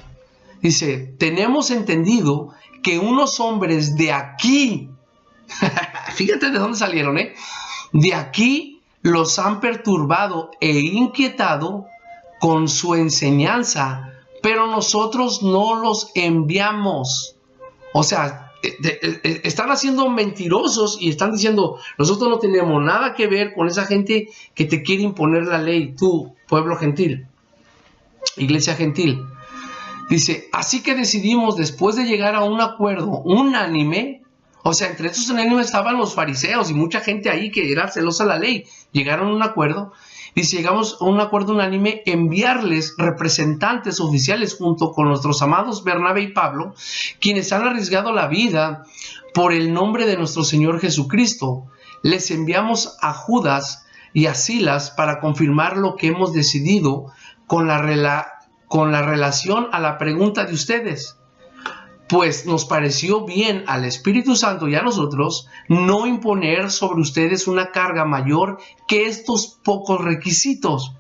Dice, tenemos entendido que unos hombres de aquí, fíjate de dónde salieron, de aquí los han perturbado e inquietado con su enseñanza, pero nosotros no los enviamos. O sea, están haciendo mentirosos y están diciendo, nosotros no tenemos nada que ver con esa gente que te quiere imponer la ley, tú, pueblo gentil, iglesia gentil. Dice, así que decidimos, después de llegar a un acuerdo unánime, o sea, entre estos unánimes estaban los fariseos y mucha gente ahí que era celosa de la ley, llegaron a un acuerdo. Dice, llegamos a un acuerdo unánime, enviarles representantes oficiales junto con nuestros amados Bernabé y Pablo, quienes han arriesgado la vida por el nombre de nuestro Señor Jesucristo. Les enviamos a Judas y a Silas para confirmar lo que hemos decidido con la relación a la pregunta de ustedes. Pues nos pareció bien al Espíritu Santo y a nosotros no imponer sobre ustedes una carga mayor que estos pocos requisitos.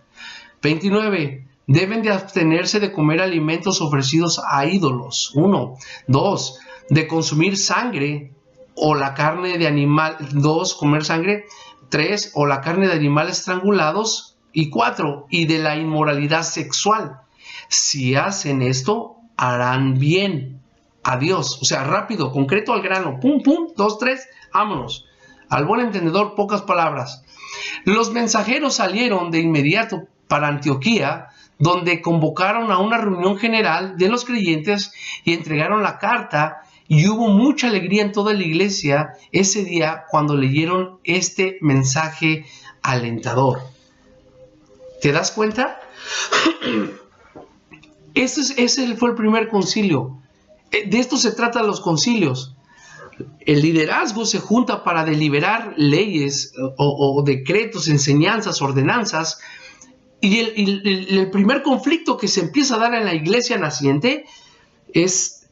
29. Deben de abstenerse de comer alimentos ofrecidos a ídolos. 1. 2. De consumir sangre o la carne de animal. 2. Comer sangre. 3. O la carne de animales estrangulados. Y 4. Y de la inmoralidad sexual. Si hacen esto, harán bien a Dios. O sea, rápido, concreto, al grano. Pum, pum, 2, 3, vámonos. Al buen entendedor, pocas palabras. Los mensajeros salieron de inmediato para Antioquía, donde convocaron a una reunión general de los creyentes y entregaron la carta, y hubo mucha alegría en toda la iglesia ese día cuando leyeron este mensaje alentador. ¿Te das cuenta? Ese fue el primer concilio. De esto se tratan los concilios. El liderazgo se junta para deliberar leyes o decretos, enseñanzas, ordenanzas. Y el primer conflicto que se empieza a dar en la iglesia naciente es,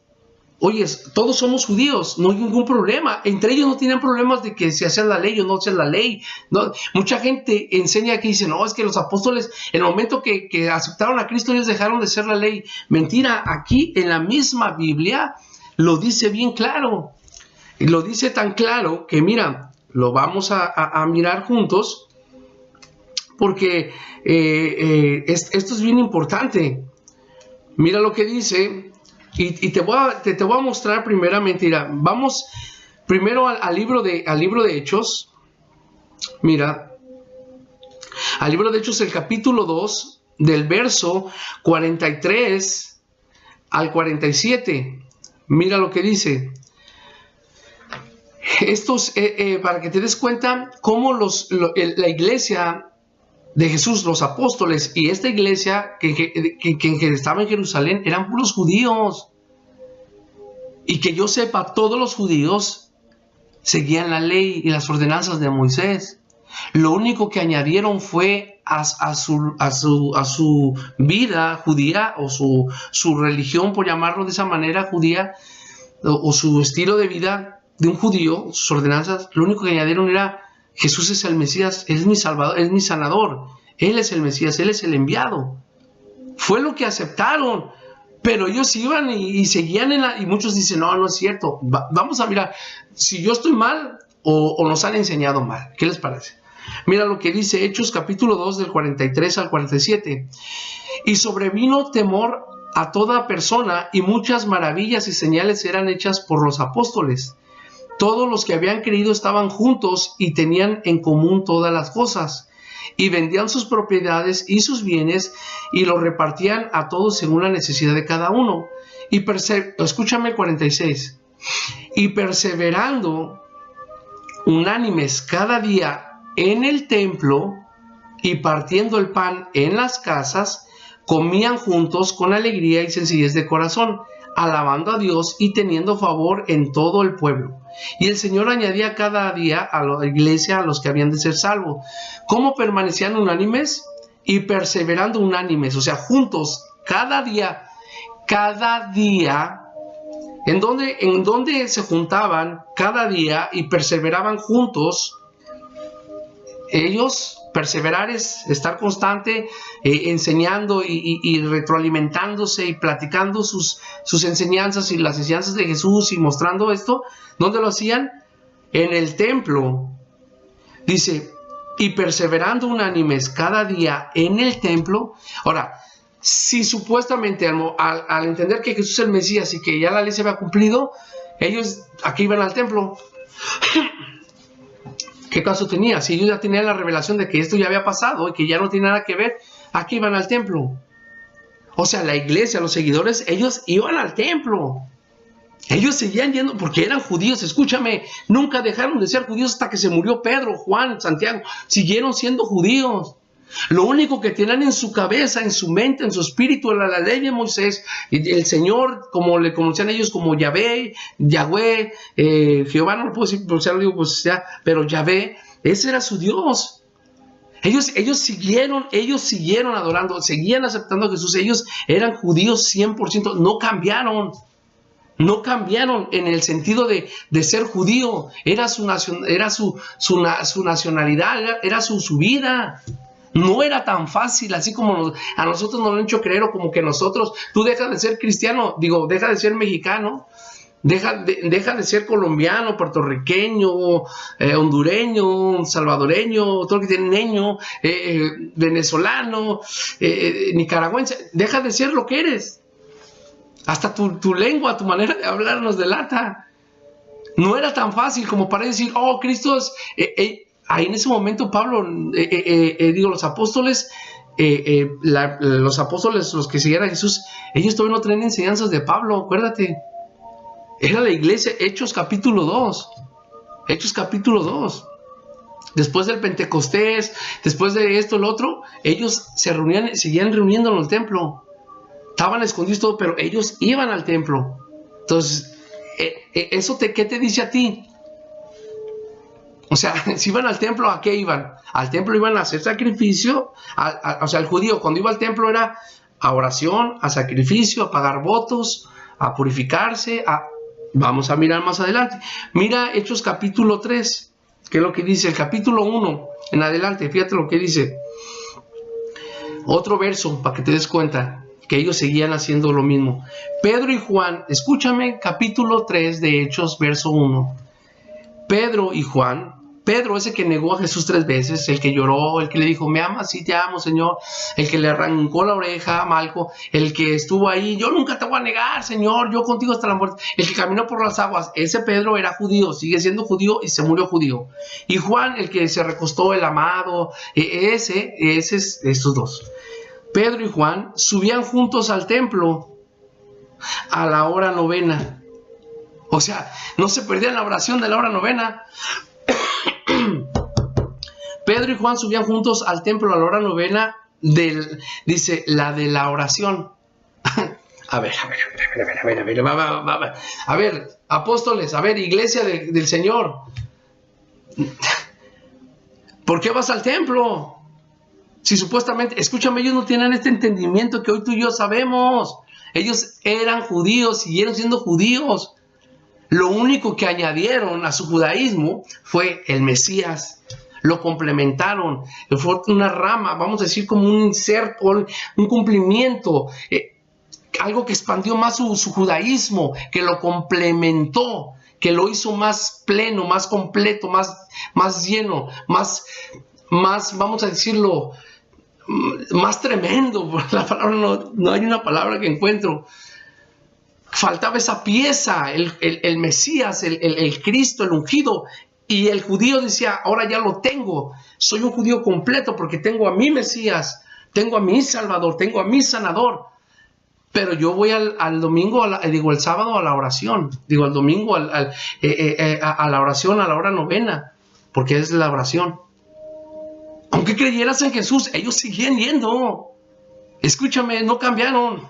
oye, todos somos judíos, no hay ningún problema. Entre ellos no tienen problemas de que se hacía la ley o no hacía la ley. No, mucha gente enseña que dice, no, es que los apóstoles, en el momento que aceptaron a Cristo, ellos dejaron de ser la ley. Mentira, aquí en la misma Biblia lo dice bien claro. Y lo dice tan claro que, mira, lo vamos a mirar juntos, porque esto es bien importante. Mira lo que dice. Y te voy a mostrar primeramente, mira, vamos primero al libro de Hechos. Mira, al libro de Hechos, el capítulo 2, del verso 43 al 47. Mira lo que dice. Estos, para que te des cuenta cómo la iglesia de Jesús, los apóstoles y esta iglesia que estaba en Jerusalén eran puros judíos. Y que yo sepa, todos los judíos seguían la ley y las ordenanzas de Moisés. Lo único que añadieron fue a su vida judía, o su religión, por llamarlo de esa manera, judía, o su estilo de vida de un judío, sus ordenanzas. Lo único que añadieron era: Jesús es el Mesías, Él es mi Salvador, Él es mi sanador, Él es el Mesías, Él es el enviado. Fue lo que aceptaron, pero ellos iban y seguían y muchos dicen, no es cierto. Vamos a mirar si yo estoy mal o nos han enseñado mal. ¿Qué les parece? Mira lo que dice Hechos capítulo 2 del 43 al 47. Y sobrevino temor a toda persona, y muchas maravillas y señales eran hechas por los apóstoles. Todos los que habían creído estaban juntos y tenían en común todas las cosas, y vendían sus propiedades y sus bienes y los repartían a todos según la necesidad de cada uno. Y escúchame el 46. Y perseverando unánimes cada día en el templo y partiendo el pan en las casas, comían juntos con alegría y sencillez de corazón, alabando a Dios y teniendo favor en todo el pueblo. Y el Señor añadía cada día a la iglesia a los que habían de ser salvos. ¿Cómo permanecían unánimes? Y perseverando unánimes, o sea, juntos, cada día. ¿En dónde se juntaban cada día y perseveraban juntos? Ellos, perseverar es estar constante, enseñando y retroalimentándose y platicando sus enseñanzas y las enseñanzas de Jesús y mostrando esto. ¿Dónde lo hacían? En el templo. Dice, y perseverando unánimes cada día en el templo. Ahora, si supuestamente al entender que Jesús es el Mesías y que ya la ley se había cumplido, Ellos aquí iban al templo. ¿Qué caso tenía? Si ellos ya tenían la revelación de que esto ya había pasado y que ya no tiene nada que ver, aquí iban al templo. O sea, la iglesia, los seguidores, ellos iban al templo. Ellos seguían yendo porque eran judíos. Escúchame, nunca dejaron de ser judíos hasta que se murió Pedro, Juan, Santiago. Siguieron siendo judíos. Lo único que tenían en su cabeza, en su mente, en su espíritu, era la ley de Moisés, el Señor, como le conocían ellos como Yahvé, Yahweh, Jehová, no lo puedo decir, pero, digo, pues, ya, pero Yahvé, ese era su Dios. Ellos siguieron adorando, seguían aceptando a Jesús. Ellos eran judíos 100%, no cambiaron. No cambiaron en el sentido de ser judío. Era su nacionalidad, era su vida. No era tan fácil, así como a nosotros nos lo han hecho creer, o como que nosotros, tú dejas de ser cristiano, digo, deja de ser mexicano, deja de ser colombiano, puertorriqueño, hondureño, salvadoreño, todo lo que tiene neño, venezolano, nicaragüense, deja de ser lo que eres. Hasta tu lengua, tu manera de hablar nos delata. No era tan fácil como para decir, oh, Cristo es... ahí en ese momento Pablo, los apóstoles, los que siguieron a Jesús, ellos todavía no traen enseñanzas de Pablo, acuérdate. Era la iglesia, Hechos capítulo 2. Hechos capítulo 2. Después del Pentecostés, después de esto, lo otro, ellos se reunían, seguían reuniendo en el templo. Estaban escondidos todo, pero ellos iban al templo. Entonces, ¿eso qué te dice a ti? O sea, si iban al templo, ¿a qué iban? Al templo iban a hacer sacrificio. O sea, el judío cuando iba al templo era a oración, a sacrificio, a pagar votos, a purificarse. Vamos a mirar más adelante. Mira Hechos capítulo 3, que es lo que dice. El capítulo 1 en adelante, fíjate lo que dice. Otro verso, para que te des cuenta que ellos seguían haciendo lo mismo. Pedro y Juan, escúchame, capítulo 3 de Hechos, verso 1. Pedro y Juan, Pedro ese que negó a Jesús 3 veces, el que lloró, el que le dijo, me amas, sí te amo, Señor, el que le arrancó la oreja a Malco, el que estuvo ahí, yo nunca te voy a negar, Señor, yo contigo hasta la muerte, el que caminó por las aguas, ese Pedro era judío, sigue siendo judío y se murió judío. Y Juan, el que se recostó, el amado, estos dos. Pedro y Juan subían juntos al templo a la hora novena. O sea, no se perdían la oración de la hora novena. Pedro y Juan subían juntos al templo a la hora novena dice, la de la oración. A ver, apóstoles, a ver, iglesia del Señor. ¿Por qué vas al templo? Si supuestamente, escúchame, ellos no tienen este entendimiento que hoy tú y yo sabemos. Ellos eran judíos, siguieron siendo judíos. Lo único que añadieron a su judaísmo fue el Mesías. Lo complementaron. Fue una rama, vamos a decir, como un inserto, un cumplimiento. Algo que expandió más su judaísmo, que lo complementó, que lo hizo más pleno, más completo, más lleno, más, vamos a decirlo, más tremendo. La palabra no hay una palabra que encuentro. Faltaba esa pieza, el Mesías, el Cristo, el ungido. Y el judío decía, ahora ya lo tengo. Soy un judío completo porque tengo a mi Mesías, tengo a mi Salvador, tengo a mi sanador. Pero yo voy al domingo, el sábado a la oración. Digo, al domingo a la oración, a la hora novena. Porque es la oración. Aunque creyeras en Jesús, ellos siguen yendo. Escúchame, no cambiaron.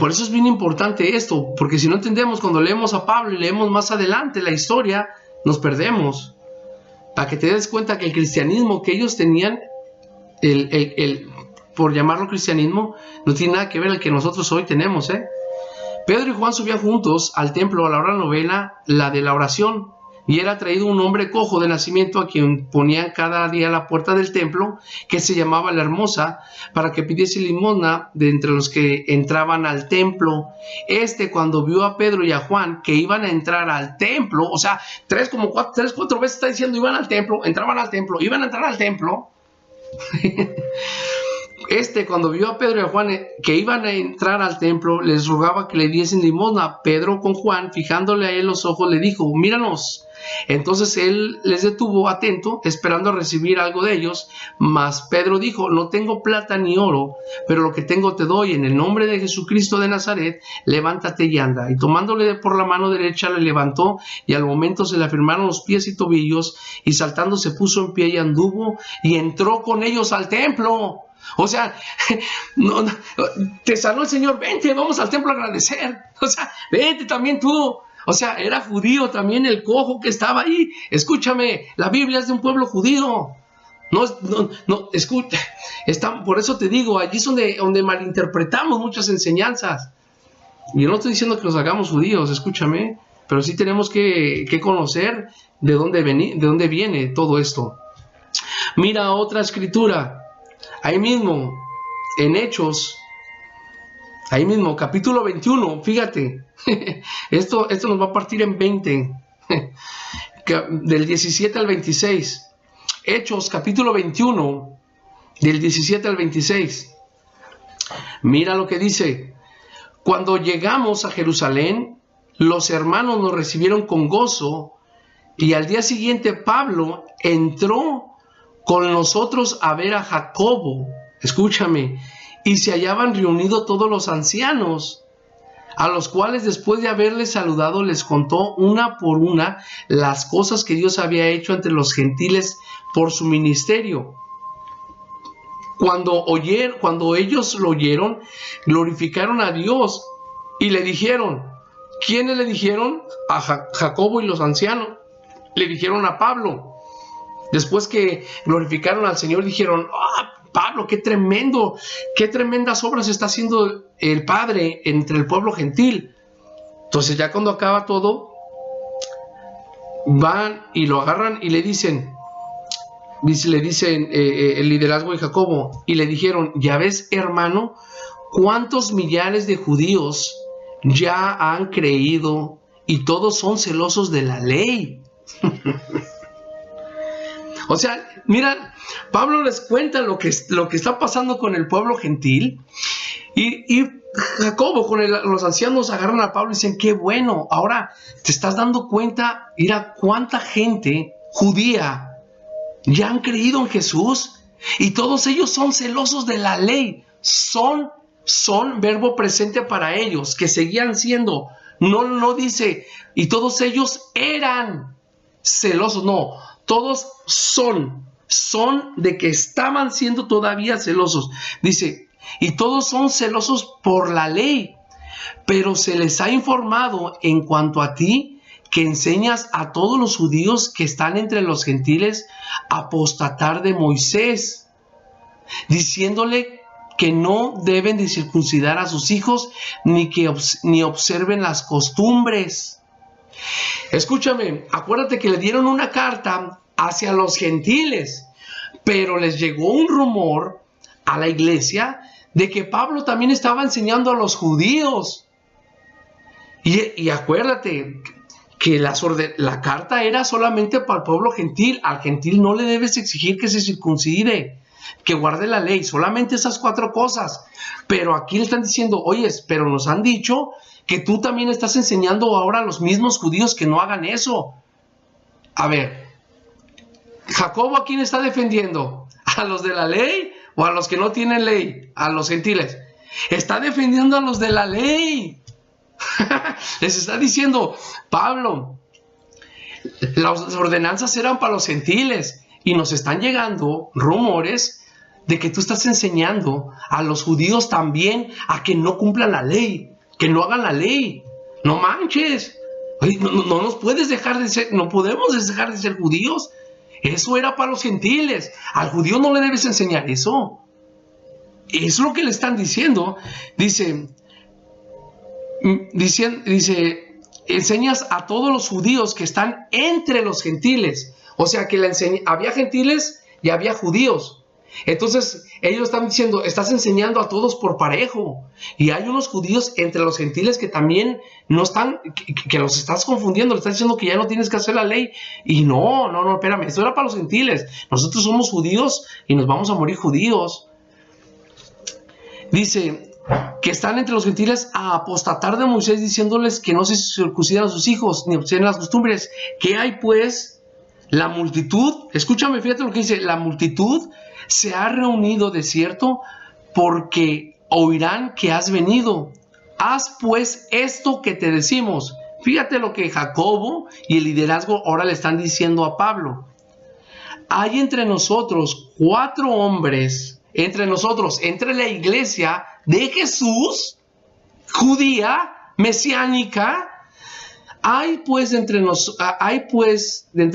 Por eso es bien importante esto, porque si no entendemos, cuando leemos a Pablo y leemos más adelante la historia, nos perdemos. Para que te des cuenta que el cristianismo que ellos tenían, por llamarlo cristianismo, no tiene nada que ver al que nosotros hoy tenemos. Pedro y Juan subían juntos al templo a la hora novena, la de la oración, y era traído un hombre cojo de nacimiento a quien ponían cada día a la puerta del templo, que se llamaba La Hermosa, para que pidiese limosna de entre los que entraban al templo. Cuando vio a Pedro y a Juan que iban a entrar al templo, o sea, cuatro veces está diciendo iban al templo, entraban al templo, iban a entrar al templo. Cuando vio a Pedro y a Juan que iban a entrar al templo, les rogaba que le diesen limosna. Pedro con Juan, fijándole a él los ojos, le dijo: míranos. Entonces él les detuvo atento, esperando recibir algo de ellos. Mas Pedro dijo: no tengo plata ni oro, pero lo que tengo te doy. En el nombre de Jesucristo de Nazaret, levántate y anda. Y tomándole por la mano derecha, le levantó, y al momento se le afirmaron los pies y tobillos, y saltando se puso en pie y anduvo, y entró con ellos al templo. O sea, te sanó el Señor, vente, vamos al templo a agradecer. O sea, vente también tú. O sea, era judío también el cojo que estaba ahí. Escúchame, la Biblia es de un pueblo judío. Escucha. Por eso te digo, allí es donde malinterpretamos muchas enseñanzas. Y yo no estoy diciendo que los hagamos judíos, escúchame, pero sí tenemos que conocer de dónde viene todo esto. Mira otra escritura. Ahí mismo, en Hechos, ahí mismo, capítulo 21, fíjate, esto nos va a partir en 20, del 17 al 26. Hechos, capítulo 21, del 17 al 26. Mira lo que dice: cuando llegamos a Jerusalén, los hermanos nos recibieron con gozo, y al día siguiente Pablo entró con nosotros a ver a Jacobo, escúchame, y se hallaban reunidos todos los ancianos, a los cuales después de haberles saludado les contó una por una las cosas que Dios había hecho entre los gentiles por su ministerio. Cuando ellos lo oyeron, glorificaron a Dios y le dijeron, ¿quiénes le dijeron? A Jacobo y los ancianos, le dijeron a Pablo. Después que glorificaron al Señor, dijeron: Pablo, qué tremendas obras está haciendo el Padre entre el pueblo gentil. Entonces ya cuando acaba todo, van y lo agarran y le dicen el liderazgo de Jacobo, y le dijeron: ya ves, hermano, cuántos millares de judíos ya han creído y todos son celosos de la ley. O sea, mira, Pablo les cuenta lo que está pasando con el pueblo gentil, y Jacobo con los ancianos agarran a Pablo y dicen: qué bueno, ahora te estás dando cuenta, mira cuánta gente judía ya han creído en Jesús, y todos ellos son celosos de la ley. Son verbo presente para ellos, que seguían siendo. No dice, y todos ellos eran celosos, no. Todos son de que estaban siendo todavía celosos. Dice, y todos son celosos por la ley, pero se les ha informado en cuanto a ti, que enseñas a todos los judíos que están entre los gentiles a apostatar de Moisés, diciéndole que no deben de circuncidar a sus hijos, ni observen las costumbres. Escúchame, acuérdate que le dieron una carta hacia los gentiles, pero les llegó un rumor a la iglesia de que Pablo también estaba enseñando a los judíos. Y acuérdate que la carta era solamente para el pueblo gentil. Al gentil no le debes exigir que se circuncide, que guarde la ley, solamente esas 4 cosas. Pero aquí le están diciendo: oye, pero nos han dicho que tú también estás enseñando ahora a los mismos judíos que no hagan eso. A ver, ¿Jacobo a quién está defendiendo? ¿A los de la ley o a los que no tienen ley? A los gentiles. Está defendiendo a los de la ley. Les está diciendo: Pablo, las ordenanzas eran para los gentiles, y nos están llegando rumores de que tú estás enseñando a los judíos también a que no cumplan la ley, que no hagan la ley. No manches. Oye, no nos puedes dejar de ser, no podemos dejar de ser judíos. Eso era para los gentiles. Al judío no le debes enseñar eso. Es lo que le están diciendo. Dice, enseñas a todos los judíos que están entre los gentiles. O sea que había gentiles y había judíos. Entonces ellos están diciendo: estás enseñando a todos por parejo, y hay unos judíos entre los gentiles que también no están, que los estás confundiendo. Le estás diciendo que ya no tienes que hacer la ley, y no, espérame, esto era para los gentiles. Nosotros somos judíos y nos vamos a morir judíos. Dice que están entre los gentiles a apostatar de Moisés, diciéndoles que no se circuncidan a sus hijos, ni observen las costumbres. ¿Qué hay pues? La multitud, escúchame, fíjate lo que dice, la multitud se ha reunido de cierto porque oirán que has venido. Haz pues esto que te decimos. Fíjate lo que Jacobo y el liderazgo ahora le están diciendo a Pablo. Hay entre nosotros 4 hombres, entre la iglesia de Jesús, judía, mesiánica. Hay pues de entre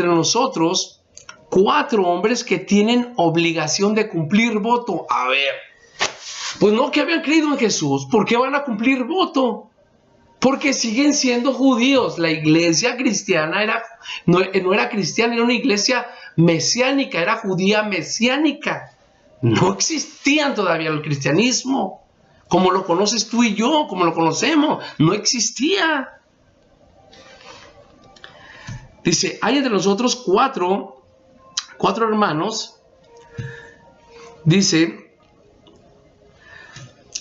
nosotros 4 hombres que tienen obligación de cumplir voto. A ver, pues no que habían creído en Jesús, ¿por qué van a cumplir voto? Porque siguen siendo judíos. La iglesia cristiana no era cristiana, era una iglesia mesiánica, era judía mesiánica. No existían todavía el cristianismo, como lo conoces tú y yo, como lo conocemos, no existía. Dice, hay entre nosotros cuatro hermanos. Dice,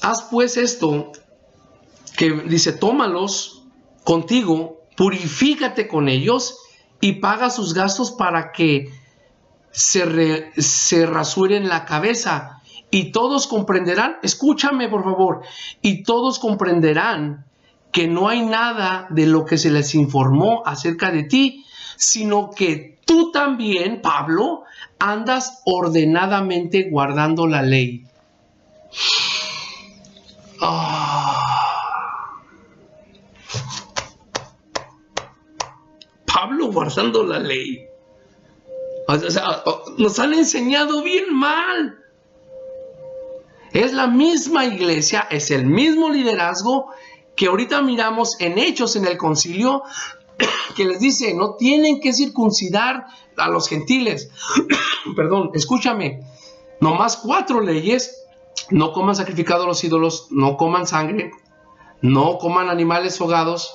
haz pues esto, que dice, tómalos contigo, purifícate con ellos y paga sus gastos para que se rasuren la cabeza. Y todos comprenderán, escúchame por favor, y todos comprenderán que no hay nada de lo que se les informó acerca de ti, sino que tú también, Pablo, andas ordenadamente guardando la ley. Pablo guardando la ley. O sea, nos han enseñado bien mal. Es la misma iglesia, es el mismo liderazgo que ahorita miramos en Hechos en el concilio, que les dice, no tienen que circuncidar a los gentiles. Perdón, escúchame, nomás 4 leyes: no coman sacrificado a los ídolos, no coman sangre, no coman animales ahogados,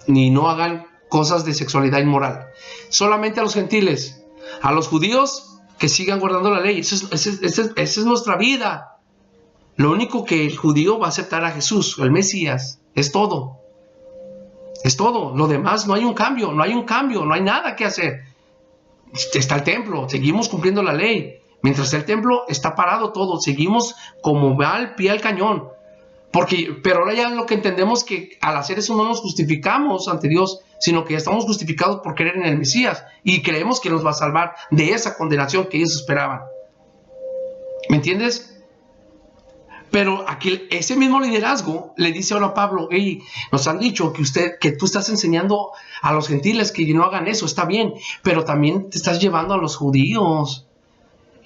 ni no hagan cosas de sexualidad inmoral. Solamente a los gentiles. A los judíos que sigan guardando la ley. Esa es nuestra vida. Lo único que el judío va a aceptar a Jesús, el Mesías. Es todo. Es todo. Lo demás no hay un cambio, no hay nada que hacer. Está el templo, seguimos cumpliendo la ley. Mientras el templo está parado todo, seguimos como va al pie al cañón. Pero ahora ya lo que entendemos que al hacer eso no nos justificamos ante Dios, sino que ya estamos justificados por creer en el Mesías y creemos que nos va a salvar de esa condenación que ellos esperaban. ¿Me entiendes? Pero aquí ese mismo liderazgo le dice ahora a Pablo, hey, nos han dicho que tú estás enseñando a los gentiles que no hagan eso, está bien, pero también te estás llevando a los judíos.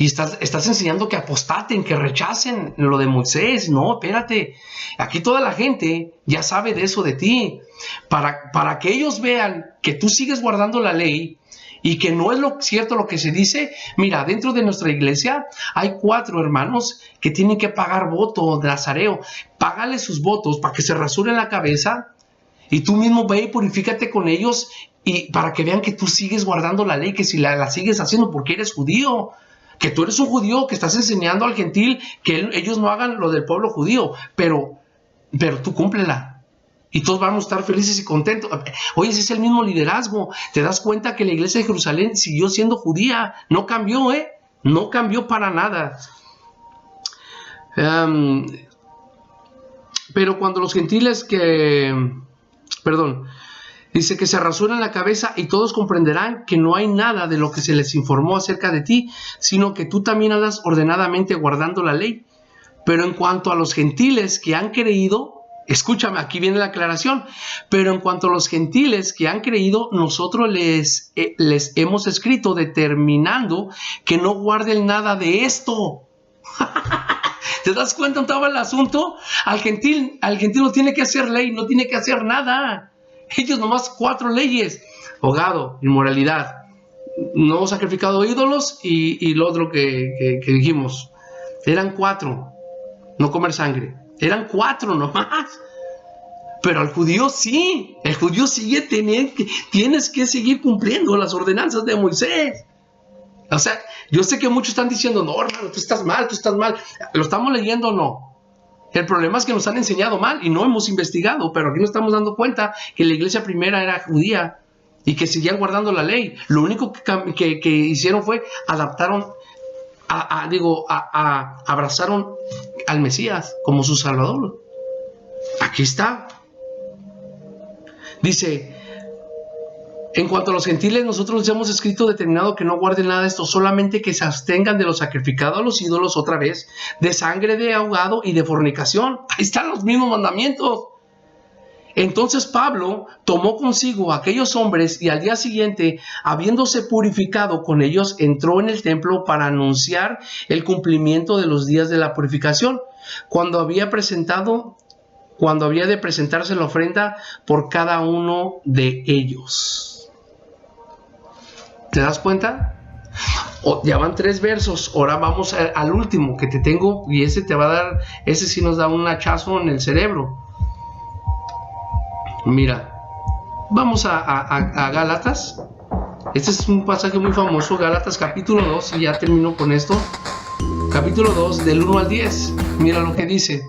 Y estás enseñando que apostaten, que rechacen lo de Moisés. No, espérate. Aquí toda la gente ya sabe de eso de ti. Para que ellos vean que tú sigues guardando la ley y que no es cierto lo que se dice. Mira, dentro de nuestra iglesia hay 4 hermanos que tienen que pagar voto de nazareo. Págale sus votos para que se rasuren la cabeza. Y tú mismo ve y purifícate con ellos. Y para que vean que tú sigues guardando la ley, que si la sigues haciendo porque eres judío. Que tú eres un judío que estás enseñando al gentil que ellos no hagan lo del pueblo judío, pero tú cúmplela. Y todos vamos a estar felices y contentos. Oye, ese es el mismo liderazgo. Te das cuenta que la iglesia de Jerusalén siguió siendo judía. No cambió, no cambió para nada. Pero cuando los gentiles dice que se rasuran la cabeza y todos comprenderán que no hay nada de lo que se les informó acerca de ti, sino que tú también andas ordenadamente guardando la ley. Pero en cuanto a los gentiles que han creído, escúchame, aquí viene la aclaración, pero en cuanto a los gentiles que han creído, nosotros les hemos escrito determinando que no guarden nada de esto. ¿Te das cuenta dónde estaba el asunto? Al gentil no tiene que hacer ley, no tiene que hacer nada. Ellos nomás 4 leyes: ahogado, inmoralidad, no sacrificado ídolos y lo otro que dijimos. Eran 4. No comer sangre. Eran 4 nomás. Pero al judío sí. El judío sigue tienes que seguir cumpliendo las ordenanzas de Moisés. O sea, yo sé que muchos están diciendo, no, hermano, tú estás mal. ¿Lo estamos leyendo o no? El problema es que nos han enseñado mal y no hemos investigado, pero aquí nos estamos dando cuenta que la iglesia primera era judía y que seguían guardando la ley. Lo único que hicieron fue abrazaron al Mesías como su Salvador. Aquí está. Dice, en cuanto a los gentiles, nosotros les hemos escrito determinado que no guarden nada de esto, solamente que se abstengan de lo sacrificado a los ídolos otra vez, de sangre de ahogado y de fornicación. Ahí están los mismos mandamientos. Entonces Pablo tomó consigo a aquellos hombres y al día siguiente, habiéndose purificado con ellos, entró en el templo para anunciar el cumplimiento de los días de la purificación, cuando había de presentarse la ofrenda por cada uno de ellos. ¿Te das cuenta? Ya van 3 versos. Ahora vamos al último que te tengo, y ese te va a dar, ese sí nos da un hachazo en el cerebro. Mira, vamos a Gálatas. Este es un pasaje muy famoso, Gálatas capítulo 2, y ya termino con esto. Capítulo 2, del 1 al 10. Mira lo que dice.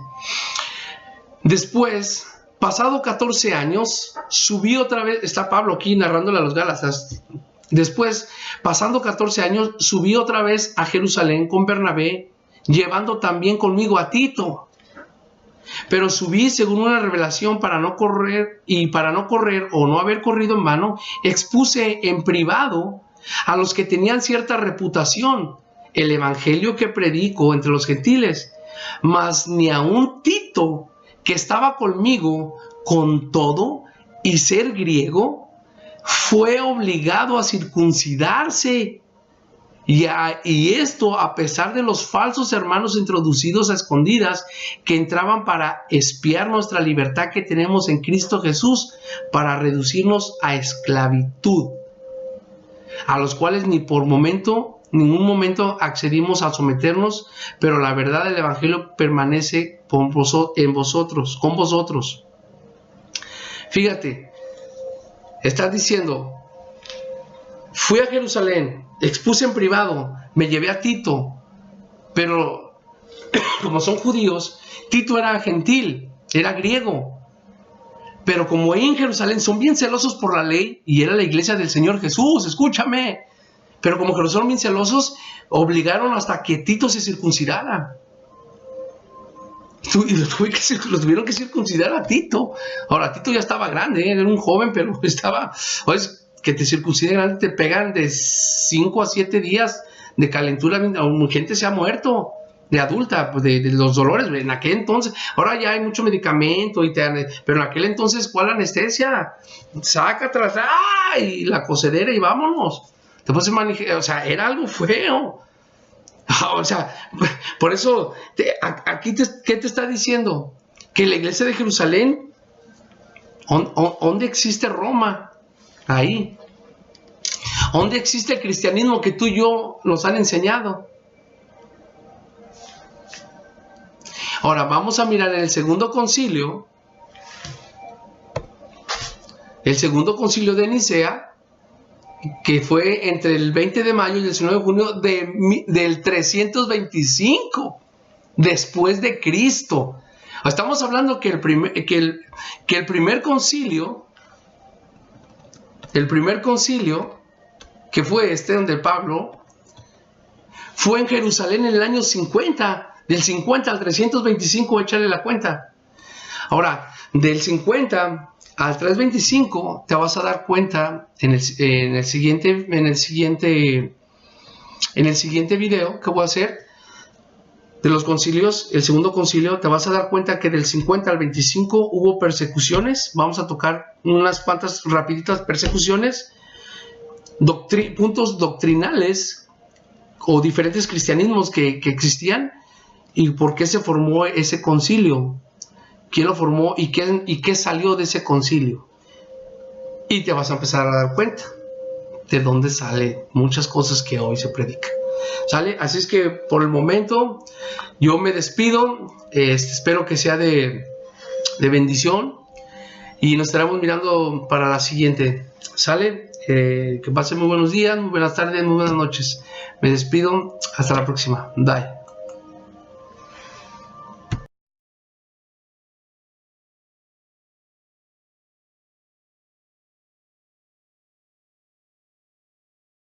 Después, pasado 14 años, subí otra vez, está Pablo aquí narrándole a los Gálatas. Después, pasando 14 años, subí otra vez a Jerusalén con Bernabé, llevando también conmigo a Tito. Pero subí según una revelación para no correr o no haber corrido en vano, expuse en privado a los que tenían cierta reputación el evangelio que predico entre los gentiles, mas ni aun Tito, que estaba conmigo, con todo y ser griego, fue obligado a circuncidarse. Y esto a pesar de los falsos hermanos introducidos a escondidas que entraban para espiar nuestra libertad que tenemos en Cristo Jesús, para reducirnos a esclavitud, a los cuales ningún momento accedimos a someternos, pero la verdad del evangelio permanece con vosotros. Fíjate, estás diciendo, fui a Jerusalén, expuse en privado, me llevé a Tito, pero como son judíos, Tito era gentil, era griego, pero como ahí en Jerusalén son bien celosos por la ley, y era la iglesia del Señor Jesús, escúchame, pero como que son bien celosos, obligaron hasta que Tito se circuncidara. Y lo tuvieron que circuncidar a Tito. Ahora, Tito ya estaba grande, era un joven, pero estaba, pues, que te circunciden, te pegan de 5 a 7 días de calentura, gente se ha muerto de adulta, pues de los dolores, en aquel entonces. Ahora ya hay mucho medicamento, pero en aquel entonces, ¿cuál anestesia? Sácatela, y la cosedera y vámonos. Después o sea, era algo feo. O sea, por eso, aquí, ¿qué te está diciendo? Que la iglesia de Jerusalén, ¿dónde existe Roma? Ahí. ¿Dónde existe el cristianismo que tú y yo nos han enseñado? Ahora vamos a mirar en el segundo concilio. El segundo concilio de Nicea, que fue entre el 20 de mayo y el 19 de junio del 325 después de Cristo. Estamos hablando que el primer concilio, que fue donde Pablo, fue en Jerusalén en el año 50, del 50 al 325, échale la cuenta. Ahora, del 50 al 325 te vas a dar cuenta en el siguiente video que voy a hacer de los concilios. El segundo concilio, te vas a dar cuenta que del 50 al 25 hubo persecuciones. Vamos a tocar unas cuantas rapiditas persecuciones, puntos doctrinales o diferentes cristianismos que existían, y por qué se formó ese concilio, quién lo formó y qué salió de ese concilio. Y te vas a empezar a dar cuenta de dónde salen muchas cosas que hoy se predican. ¿Sale? Así es que por el momento yo me despido. Espero que sea de bendición, y nos estaremos mirando para la siguiente. ¿Sale? Que pasen muy buenos días, muy buenas tardes, muy buenas noches. Me despido. Hasta la próxima. Bye.